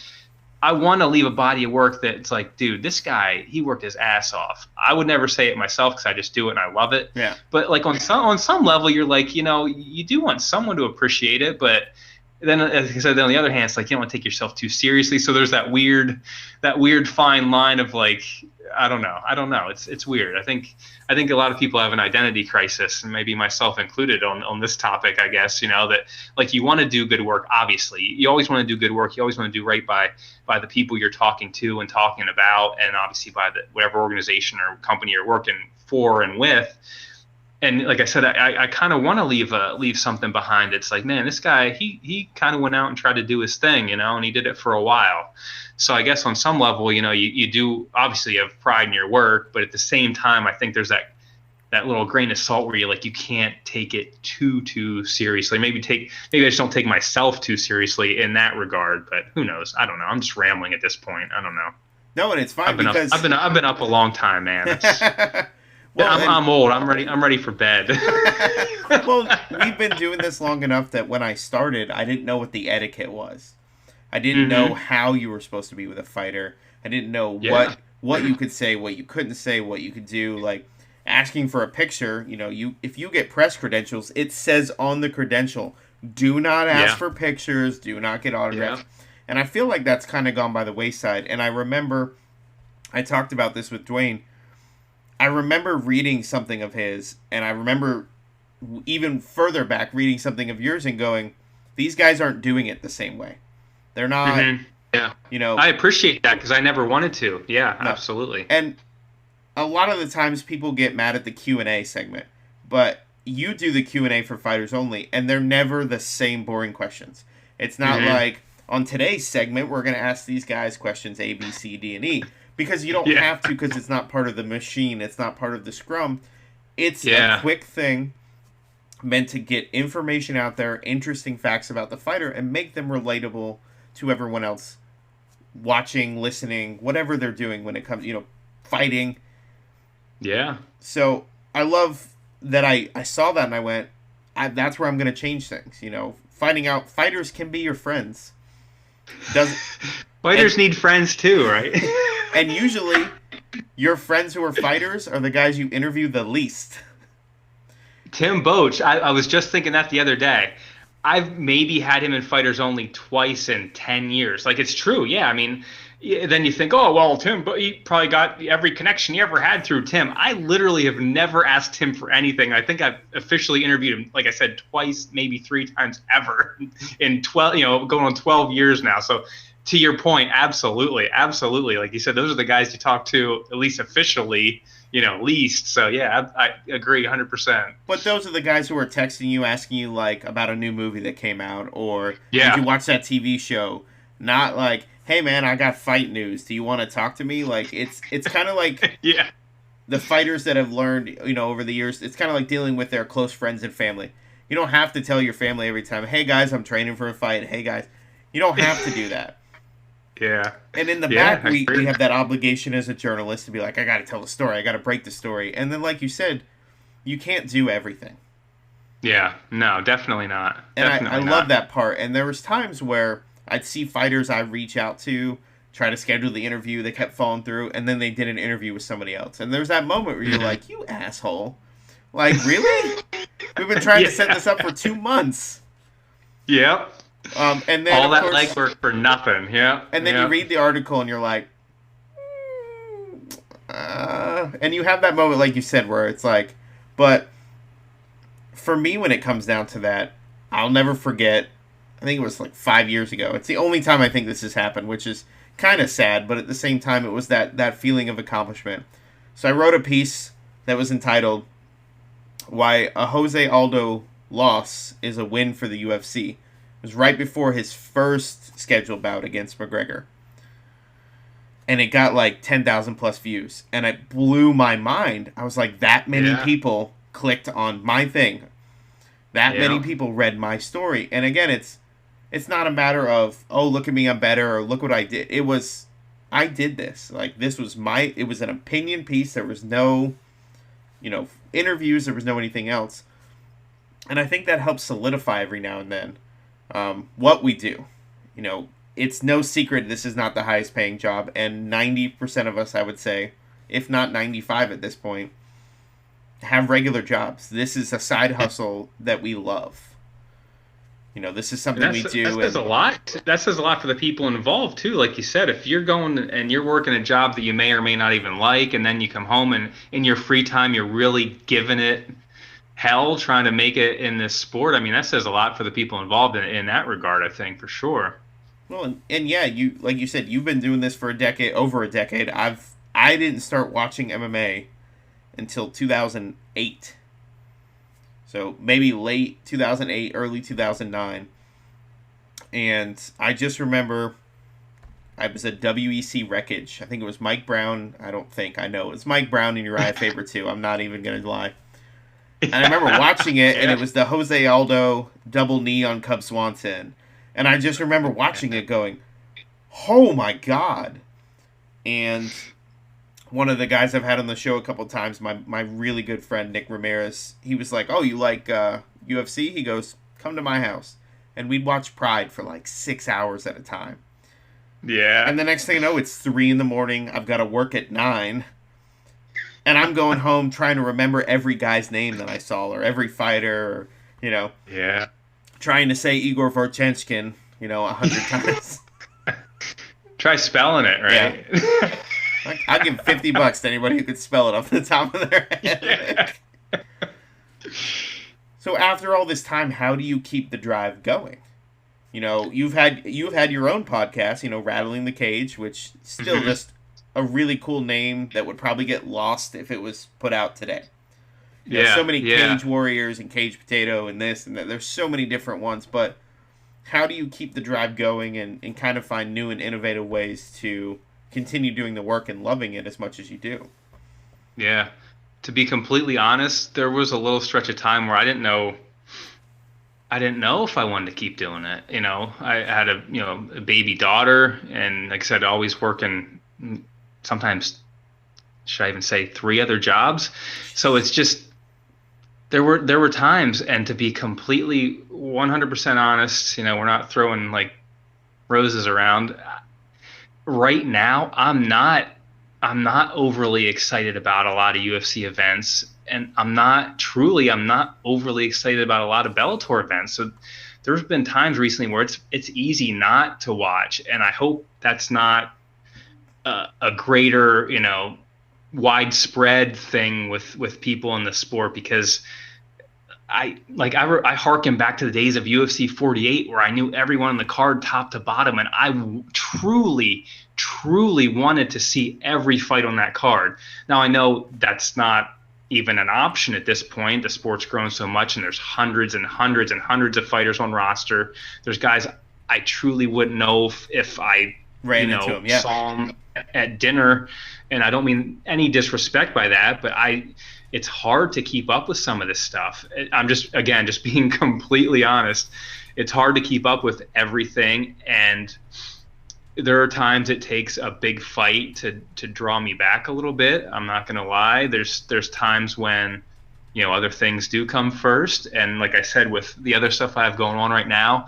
I want to leave a body of work that's like, dude, this guy, he worked his ass off. I would never say it myself because I just do it and I love it. Yeah. But like on some level, you're like, you do want someone to appreciate it, but then, as I said, on the other hand, it's like you don't want to take yourself too seriously. So there's that weird fine line of like, I don't know. It's weird. I think a lot of people have an identity crisis, and maybe myself included on this topic, I guess, that like you want to do good work. Obviously, you always want to do good work. You always want to do right by the people you're talking to and talking about, and obviously by whatever organization or company you're working for and with. And like I said, I kind of want to leave something behind. It's like, man, this guy, he kind of went out and tried to do his thing, and he did it for a while. So I guess on some level, you do obviously have pride in your work, but at the same time, I think there's that little grain of salt where you can't take it too seriously. Maybe I just don't take myself too seriously in that regard. But who knows? I don't know. I'm just rambling at this point. I don't know. No, and it's fine because I've been up a long time, man. Well, I'm old. I'm ready for bed. Well, we've been doing this long enough that when I started, I didn't know what the etiquette was. I didn't know how you were supposed to be with a fighter. I didn't know what you could say, what you couldn't say, what you could do. Like asking for a picture, if you get press credentials, it says on the credential, do not ask for pictures, do not get autographs. Yeah. And I feel like that's kind of gone by the wayside. And I remember, I talked about this with Dwayne. I remember reading something of his, and I remember even further back reading something of yours and going, these guys aren't doing it the same way. They're not, Yeah. I appreciate that because I never wanted to. Yeah, no. Absolutely. And a lot of the times people get mad at the Q&A segment, but you do the Q&A for fighters only, and they're never the same boring questions. It's not like, on today's segment, we're going to ask these guys questions A, B, C, D, and E. Because you don't have to, because it's not part of the machine. It's not part of the scrum. It's a quick thing meant to get information out there, interesting facts about the fighter, and make them relatable to everyone else watching, listening, whatever they're doing when it comes, fighting. Yeah. So I love that I saw that and I went, that's where I'm going to change things. Finding out fighters can be your friends. Fighters need friends too, right? And usually, your friends who are fighters are the guys you interview the least. Tim Boach, I was just thinking that the other day. I've maybe had him in Fighters Only twice in 10 years. Like, it's true, yeah. I mean, then you think, oh, well, Tim, but he probably got every connection he ever had through Tim. I literally have never asked him for anything. I think I've officially interviewed him, like I said, twice, maybe 3 times ever in 12, going on 12 years now. So, to your point, absolutely. Like you said, those are the guys you talk to, at least officially, least. So yeah, I agree 100%. But those are the guys who are texting you, asking you like about a new movie that came out, or did you Yeah. watch that TV show? Not like, hey man, I got fight news. Do you want to talk to me? Like it's kind of like Yeah. the fighters that have learned, over the years. It's kind of like dealing with their close friends and family. You don't have to tell your family every time, hey guys, I'm training for a fight. Hey guys, you don't have to do that. Yeah. And in the Yeah, back, I we agree. have that obligation as a journalist to be like, I got to tell the story. I got to break the story. And then, like you said, you can't do everything. Yeah. No, definitely not. And Definitely I not. love that part. And there was times where I'd see fighters I reach out to, try to schedule the interview. They kept falling through. And then they did an interview with somebody else. And there's that moment where you're like, you asshole. Like, really? We've been trying to set this up for 2 months. Yep. And then, All of that course, legwork for nothing. Yeah. and then you read the article and you're like, and you have that moment, like you said, where it's like, but for me, when it comes down to that, I'll never forget. I think it was like 5 years ago. It's the only time I think this has happened, which is kind of sad, but at the same time, it was that feeling of accomplishment. So I wrote a piece that was entitled "Why a Jose Aldo Loss is a Win for the UFC." It was right before his first scheduled bout against McGregor. And it got like 10,000 plus views. And it blew my mind. I was like, that many people clicked on my thing. That many people read my story. And again, it's not a matter of, oh, look at me, I'm better, or look what I did. It was, I did this. Like, this was it was an opinion piece. There was no, interviews. There was no anything else. And I think that helps solidify every now and then what we do. It's no secret this is not the highest paying job, and 90% of us, I would say, if not 95 at this point, have regular jobs. This is a side hustle that we love. This is something we do. That says a lot. That says a lot for the people involved too. Like you said, if you're going and you're working a job that you may or may not even like, and then you come home and in your free time you're really giving it hell trying to make it in this sport. I mean, that says a lot for the people involved in that regard, I think, for sure. Well, and yeah, you like you said, you've been doing this for over a decade. I didn't start watching MMA until 2008. So maybe late 2008, early 2009. And I just remember I was at WEC Wreckage. I think it was Mike Brown. I know. It's Mike Brown and Uriah Faber too. I'm not even going to lie. And I remember watching it, and it was the Jose Aldo double knee on Cub Swanson. And I just remember watching it going, oh my God. And one of the guys I've had on the show a couple times, my really good friend, Nick Ramirez, he was like, oh, you like UFC? He goes, come to my house. And we'd watch Pride for like 6 hours at a time. Yeah. And the next thing I know, it's 3 a.m. I've got to work at 9. And I'm going home trying to remember every guy's name that I saw, or every fighter, or, Yeah. trying to say Igor Vorchenchkin, 100 times. Try spelling it, right? Yeah. I'll give $50 to anybody who could spell it off the top of their head. Yeah. So after all this time, how do you keep the drive going? You've had your own podcast, Rattling the Cage, which still just a really cool name that would probably get lost if it was put out today. So many Cage Warriors and Cage Potato and this and that. There's so many different ones, but how do you keep the drive going and kind of find new and innovative ways to continue doing the work and loving it as much as you do? Yeah. To be completely honest, there was a little stretch of time where I didn't know if I wanted to keep doing it. I had a baby daughter, and like I said, always working, sometimes, should I even say, 3 other jobs. So it's just, there were times, and to be completely 100% honest, we're not throwing like roses around. Right now, I'm not overly excited about a lot of UFC events, and I'm not overly excited about a lot of Bellator events. So there's been times recently where it's easy not to watch, and I hope that's not a greater, widespread thing with people in the sport, because I harken back to the days of UFC 48 where I knew everyone on the card top to bottom, and I truly truly wanted to see every fight on that card. Now, I know that's not even an option at this point. The sport's grown so much, and there's hundreds and hundreds and hundreds of fighters on roster. There's guys I truly wouldn't know if I into him, yeah. saw him at dinner, and I don't mean any disrespect by that, but it's hard to keep up with some of this stuff. I'm just being completely honest. It's hard to keep up with everything, and there are times it takes a big fight to draw me back a little bit. I'm not going to lie. There's times when, other things do come first. And like I said, with the other stuff I have going on right now,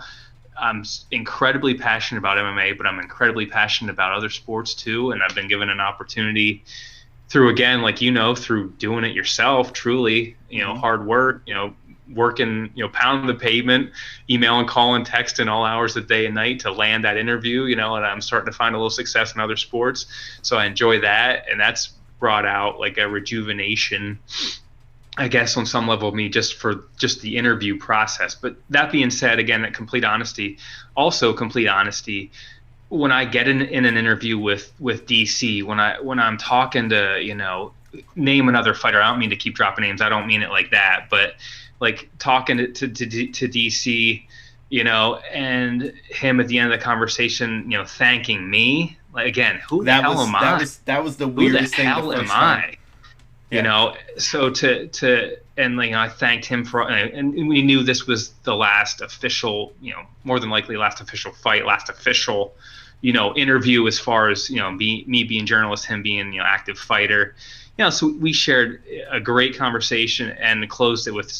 I'm incredibly passionate about MMA, but I'm incredibly passionate about other sports too. And I've been given an opportunity through, again, like, through doing it yourself, truly, hard work, working, pounding the pavement, emailing, calling, texting all hours of the day and night to land that interview, and I'm starting to find a little success in other sports. So I enjoy that. And that's brought out like a rejuvenation, I guess, on some level of me just the interview process. But that being said, again, that complete honesty, when I get in an interview with DC, when I'm talking to, name another fighter, I don't mean to keep dropping names. I don't mean it like that, but like talking to DC, and him at the end of the conversation, thanking me. Like, again, who the hell am I? That was the weirdest thing. Who the hell am I? So and I thanked him for, and we knew this was the last official, more than likely last official fight, last official, interview as far as, me being journalist, him being, active fighter. So we shared a great conversation and closed it with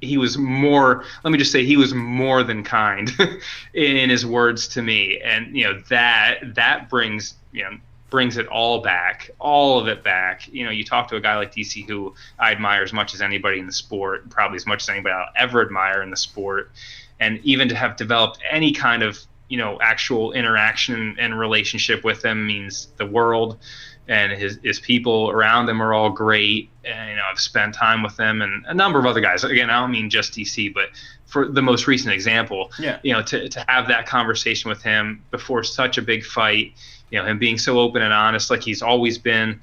he was more than kind in his words to me. And, that brings it all of it back. You talk to a guy like DC, who I admire as much as anybody in the sport, probably as much as anybody I'll ever admire in the sport. And even to have developed any kind of, actual interaction and relationship with him means the world. And his people around him are all great. And, I've spent time with them and a number of other guys. Again, I don't mean just DC, but for the most recent example, to have that conversation with him before such a big fight, him being so open and honest, like he's always been,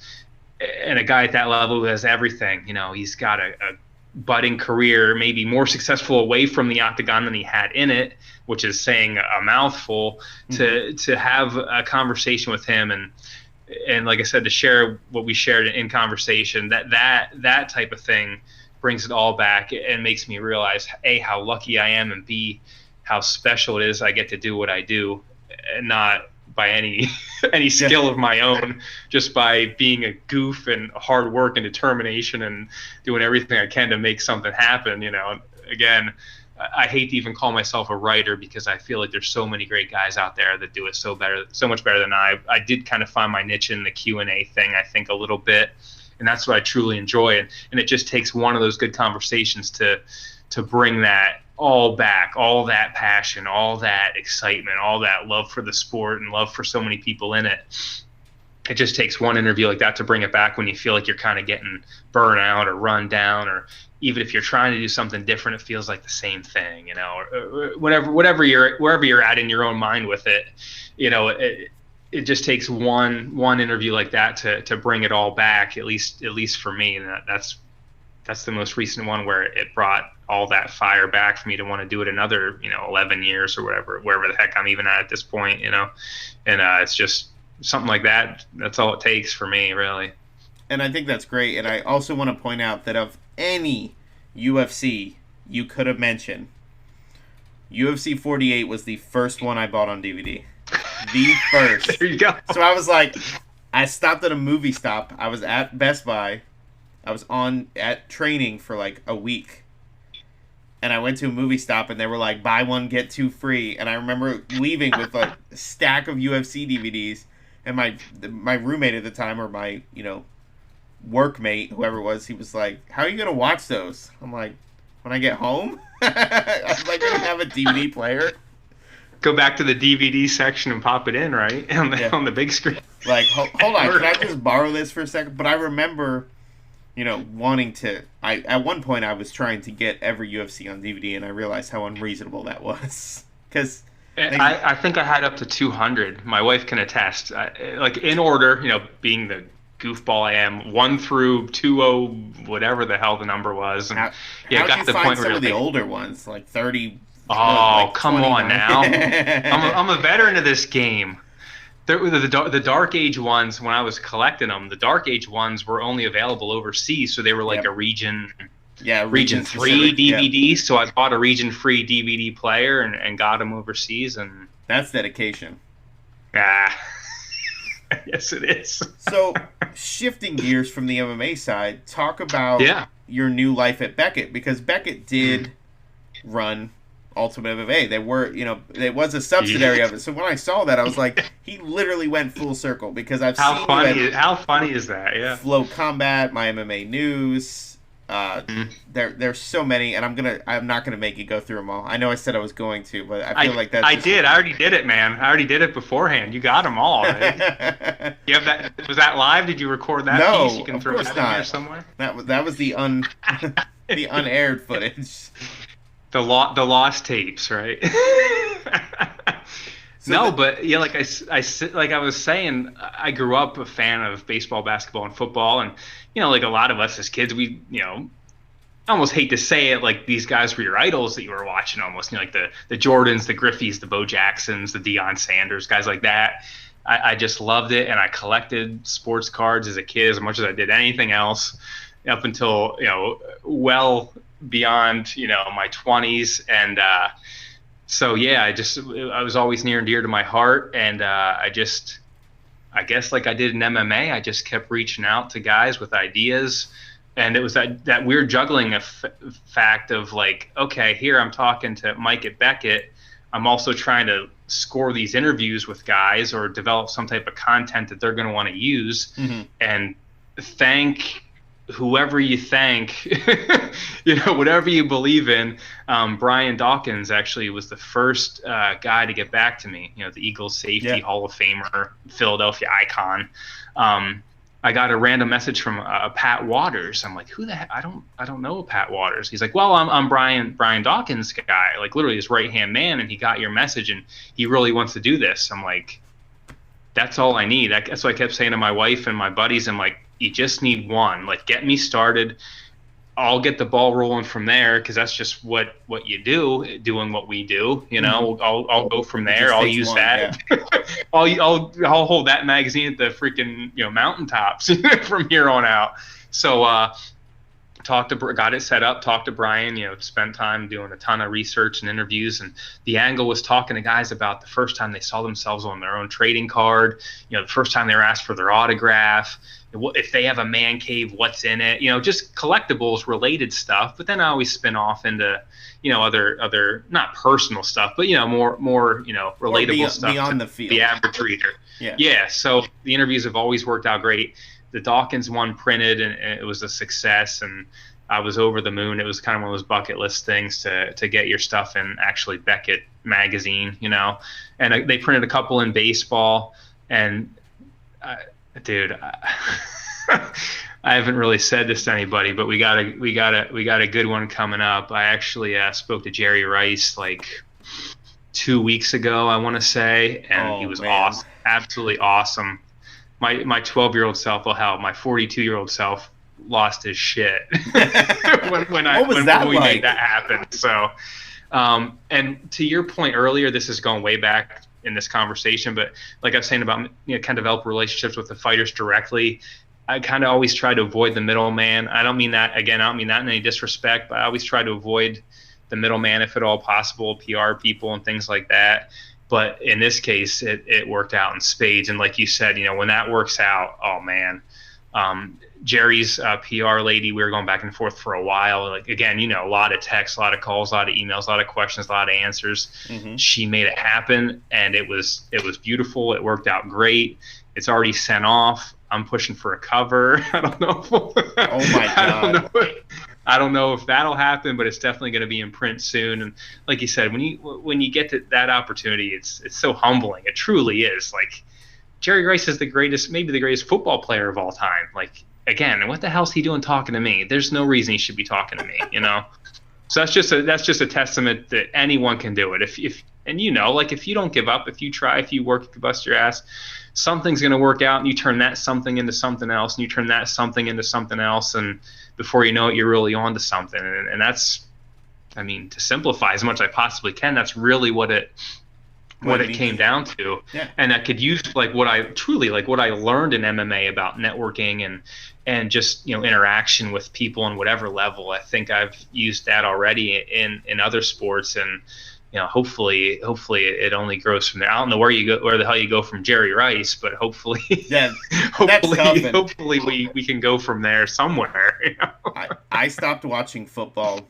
and a guy at that level who has everything, he's got a budding career, maybe more successful away from the octagon than he had in it, which is saying a mouthful. To have a conversation with him and like I said, to share what we shared in conversation, that type of thing brings it all back and makes me realize, A, how lucky I am, and B, how special it is I get to do what I do, and not by any skill of my own, just by being a goof and hard work and determination and doing everything I can to make something happen. Again, I hate to even call myself a writer, because I feel like there's so many great guys out there that do it so much better than I did kind of find my niche in the Q&A thing, I think, a little bit. And that's what I truly enjoy. And it just takes one of those good conversations to bring that all back, all that passion, all that excitement, all that love for the sport and love for so many people in it. It just takes one interview like that to bring it back when you feel like you're kind of getting burnt out or run down, or even if you're trying to do something different, it feels like the same thing, or wherever you're at in your own mind with it. It just takes one interview like that to bring it all back, at least for me. And that's the most recent one where it brought all that fire back for me to want to do it another, 11 years or wherever the heck I'm even at this point, and it's just something like that. That's all it takes for me, really. And I think that's great. And I also want to point out that of any UFC you could have mentioned, UFC 48 was the first one I bought on DVD. The first. There you go. So I was like, I stopped at a movie stop. I was at Best Buy. I was at training for like a week. And I went to a movie stop and they were like, buy one, get two free. And I remember leaving with like a stack of UFC DVDs. And my roommate at the time, or my, workmate, whoever it was, he was like, how are you going to watch those? I'm like, when I get home? I was like, I don't have a DVD player. Go back to the DVD section and pop it in, right? On the big screen. Like, hold on, can I just borrow this for a second? But I remember, wanting to, at one point I was trying to get every UFC on DVD, and I realized how unreasonable that was. Because I think I had up to 200. My wife can attest. Like in order, being the goofball I am, 1 through 20, whatever the hell the number was. And How'd got you the find point some where of the older ones, like 30? Oh, like come 29? on now. I'm a veteran of this game. The Dark Age ones, when I was collecting them, the Dark Age ones were only available overseas, so they were like a region 3 DVD. So I bought a region free DVD player and got them overseas, and that's dedication. Yes, it is. So, shifting gears from the MMA side, talk about your new life at Beckett, because Beckett did run Ultimate MMA. They were, it was a subsidiary of it. So when I saw that, I was like, he literally went full circle, because I've seen how funny is that? Yeah. FloCombat, MyMMANews. There's so many, and I'm not gonna make you go through them all. I know I said I was going to, but I feel like that's. I already did it, man. I already did it beforehand. You got them all. Right? You have that? Was that live? Did you record that piece? You can throw that in there somewhere. That was the the unaired footage. The lost tapes, right? But yeah, like I was saying, I grew up a fan of baseball, basketball, and football, and like a lot of us as kids, we I almost hate to say it, like these guys were your idols that you were watching almost, like the Jordans, the Griffeys, the Bo Jacksons, the Deion Sanders, guys like that. I just loved it, and I collected sports cards as a kid as much as I did anything else, up until well beyond my 20s, and so yeah, I was always near and dear to my heart, and I guess like I did in MMA, I just kept reaching out to guys with ideas, and it was that weird juggling fact of like, okay, here I'm talking to Mike at Beckett, I'm also trying to score these interviews with guys or develop some type of content that they're going to want to use, and thank whoever you thank, whatever you believe in. Brian Dawkins actually was the first guy to get back to me, the Eagles safety, Hall of Famer, Philadelphia icon. I got a random message from Pat Waters. I'm like, who the heck? I don't know Pat Waters. He's like, well, I'm Brian Dawkins' guy, like literally his right-hand man, and he got your message and he really wants to do this. I'm like, that's all I need. That's what I kept saying to my wife and my buddies. I'm like, you just need one. Like, get me started. I'll get the ball rolling from there, because that's just what you do, doing what we do. I'll go from there. I'll use that. Yeah. I'll hold that magazine at the freaking mountaintops from here on out. So got it set up, talked to Brian, spent time doing a ton of research and interviews, and the angle was talking to guys about the first time they saw themselves on their own trading card, the first time they were asked for their autograph, if they have a man cave, what's in it, just collectibles related stuff. But then I always spin off into other not personal stuff, but more relatable stuff beyond the field, the average reader. So the interviews have always worked out great. The Dawkins one printed, and it was a success, and I was over the moon. It was kind of one of those bucket list things to get your stuff in actually Beckett magazine, and they printed a couple in baseball, and dude, I haven't really said this to anybody, but we got a good one coming up. I actually spoke to Jerry Rice like 2 weeks ago, I want to say, and he was awesome, absolutely awesome. My 12-year-old self, my 42-year-old self lost his shit when we made that happen. So, and to your point earlier, this is going way back in this conversation, but like I was saying about kind of develop relationships with the fighters directly. I kind of always try to avoid the middleman. I don't mean that in any disrespect, but I always try to avoid the middleman if at all possible, PR people and things like that. But in this case, it worked out in spades. And like you said, when that works out, oh man, Jerry's PR lady, we were going back and forth for a while. Like, again, a lot of texts, a lot of calls, a lot of emails, a lot of questions, a lot of answers. She made it happen, and it was beautiful. It worked out great. It's already sent off. I'm pushing for a cover. I don't know. Oh my God. I don't know if that'll happen, but it's definitely going to be in print soon. And like you said, when you get to that opportunity, it's so humbling. It truly is. Like, Jerry Rice is maybe the greatest football player of all time. Like, again, what the hell's he doing talking to me? There's no reason he should be talking to me, So that's just a testament that anyone can do it. If And like if you don't give up, if you try, if you work, if you bust your ass, something's going to work out, and you turn that something into something else, and you turn that something into something else, and before you know it, you're really on to something. And that's, I mean, to simplify as much as I possibly can, that's really what it came down to. Yeah. And I could use what I learned in MMA about networking and just interaction with people on whatever level. I think I've used that already in other sports, and hopefully it only grows from there. I don't know where the hell you go from Jerry Rice, but hopefully hopefully we can go from there somewhere. I stopped watching football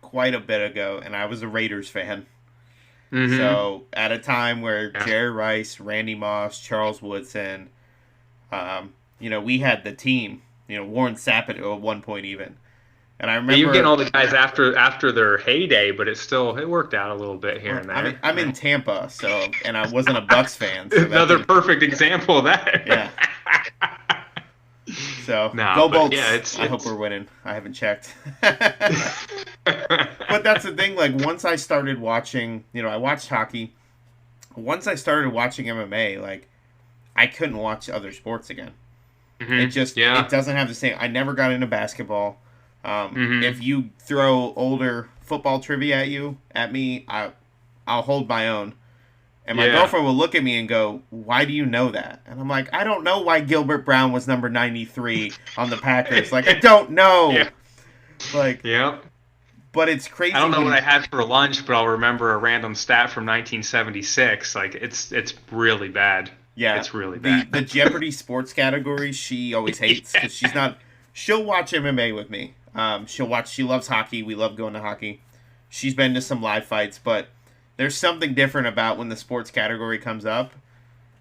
quite a bit ago, and I was a Raiders fan. Mm-hmm. So at a time where Jerry Rice, Randy Moss, Charles Woodson, we had the team, Warren Sappett at one point even. And I remember you're getting all the guys after their heyday, but it worked out a little bit here and there. I'm in Tampa, and I wasn't a Bucs fan. So another perfect example of that. Yeah. So go Bolts. Yeah, I hope we're winning. I haven't checked. But that's the thing. Like once I started watching, I watched hockey. Once I started watching MMA, like I couldn't watch other sports again. Mm-hmm. It doesn't have the same. I never got into basketball. If you throw older football trivia at me, I'll hold my own. And my girlfriend will look at me and go, "Why do you know that?" And I'm like, "I don't know why Gilbert Brown was number 93 on the Packers. Like, I don't know." Yeah. Like, yeah. But it's crazy. I don't know what I had for lunch, but I'll remember a random stat from 1976. Like, it's really bad. Yeah, it's really bad. The Jeopardy sports category, she always hates because she's not. She'll watch MMA with me. She loves hockey. We love going to hockey. She's been to some live fights, but there's something different about when the sports category comes up.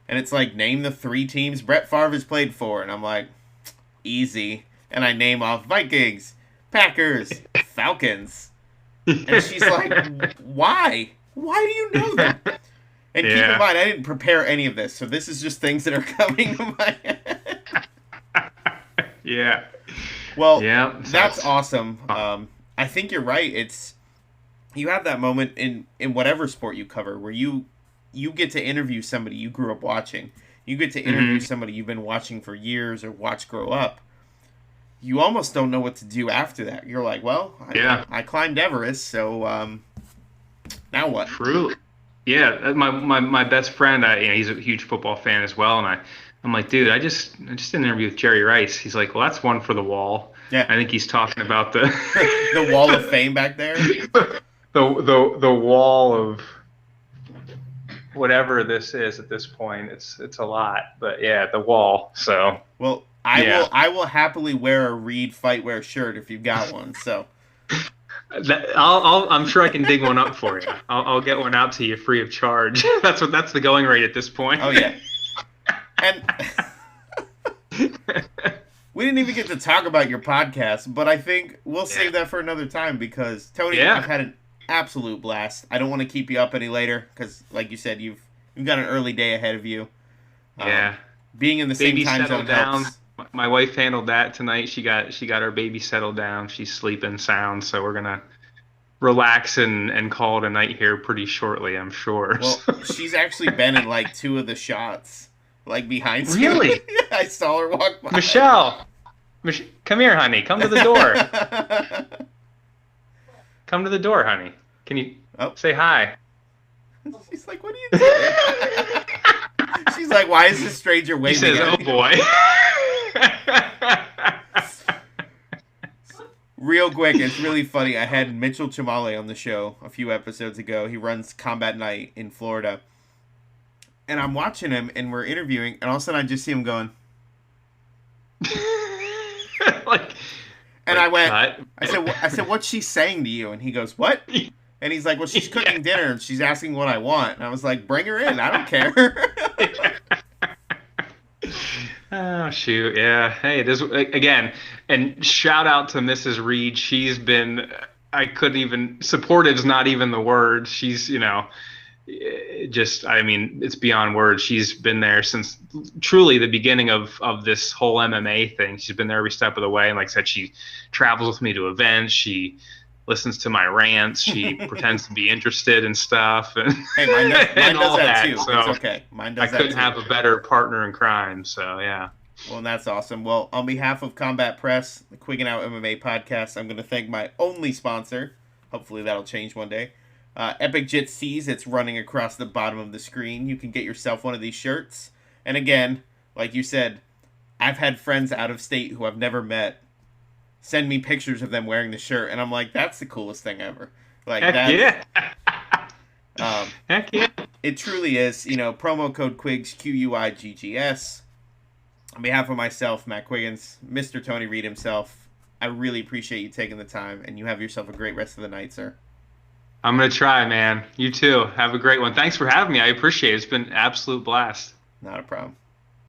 And it's like, name the 3 teams Brett Favre has played for. And I'm like, easy. And I name off Vikings, Packers, Falcons. And she's like, why? Why do you know that? And keep in mind, I didn't prepare any of this. So this is just things that are coming to my head. Yeah. Well, that's awesome. I think you're right. You have that moment in whatever sport you cover where you get to interview somebody you grew up watching. You get to interview somebody you've been watching for years or watch grow up. You almost don't know what to do after that. You're like, well, I climbed Everest, so now what? True. Yeah, my best friend, he's a huge football fan as well, and I'm like, dude, I just did an interview with Jerry Rice. He's like, well, that's one for the wall. Yeah. I think he's talking about the the wall of fame back there. The wall of whatever this is at this point. It's a lot, but yeah, the wall. So well, I will happily wear a Reid Fightwear shirt if you've got one. So I'm sure I can dig one up for you. I'll get one out to you free of charge. That's the going rate at this point. Oh yeah. And we didn't even get to talk about your podcast, but I think we'll save that for another time because, Tony, I've had an absolute blast. I don't want to keep you up any later because, like you said, you've got an early day ahead of you. Being in the same time zone helps. My wife handled that tonight. She got our baby settled down. She's sleeping sound, so we're gonna relax and call it a night here pretty shortly, I'm sure. Well, she's actually been in like 2 of the shots. Like behind you. Really? Yeah, I saw her walk by. Michelle, come here, honey. Come to the door. Come to the door, honey. Can you say hi? She's like, what are you doing? She's like, why is this stranger waving? She says, oh boy. Real quick, it's really funny. I had Mitchell Chamale on the show a few episodes ago. He runs Combat Night in Florida. And I'm watching him, and we're interviewing, and all of a sudden I just see him going. And I went, I said, what's she saying to you? And he goes, what? And he's like, well, she's cooking dinner, and she's asking what I want. And I was like, bring her in. I don't care. Oh, shoot. Yeah. Hey, this again, and shout out to Mrs. Reid. She's been, I couldn't even, supportive is not even the word. She's, it's beyond words. She's been there since truly the beginning of this whole MMA thing. She's been there every step of the way. And like I said, she travels with me to events. She listens to my rants. She pretends to be interested in stuff and, Hey, mine and does all that that. too. So It's okay. Mine does I that couldn't too. have a better partner in crime. So yeah. Well, that's awesome. Well, on behalf of Combat Press, the Quiggin Out MMA Podcast, I'm going to thank my only sponsor. Hopefully that'll change one day. Epic Jit Seas. It's running across the bottom of the screen. You can get yourself one of these shirts. And again, like you said, I've had friends out of state who I've never met send me pictures of them wearing the shirt, and I'm like, that's the coolest thing ever. Like Heck that. Yeah. Heck yeah. It truly is. Promo code Quiggs, QUIGGS. On behalf of myself, Matt Quiggins, Mr. Tony Reid himself, I really appreciate you taking the time, and you have yourself a great rest of the night, sir. I'm going to try, man. You too. Have a great one. Thanks for having me. I appreciate it. It's been an absolute blast. Not a problem.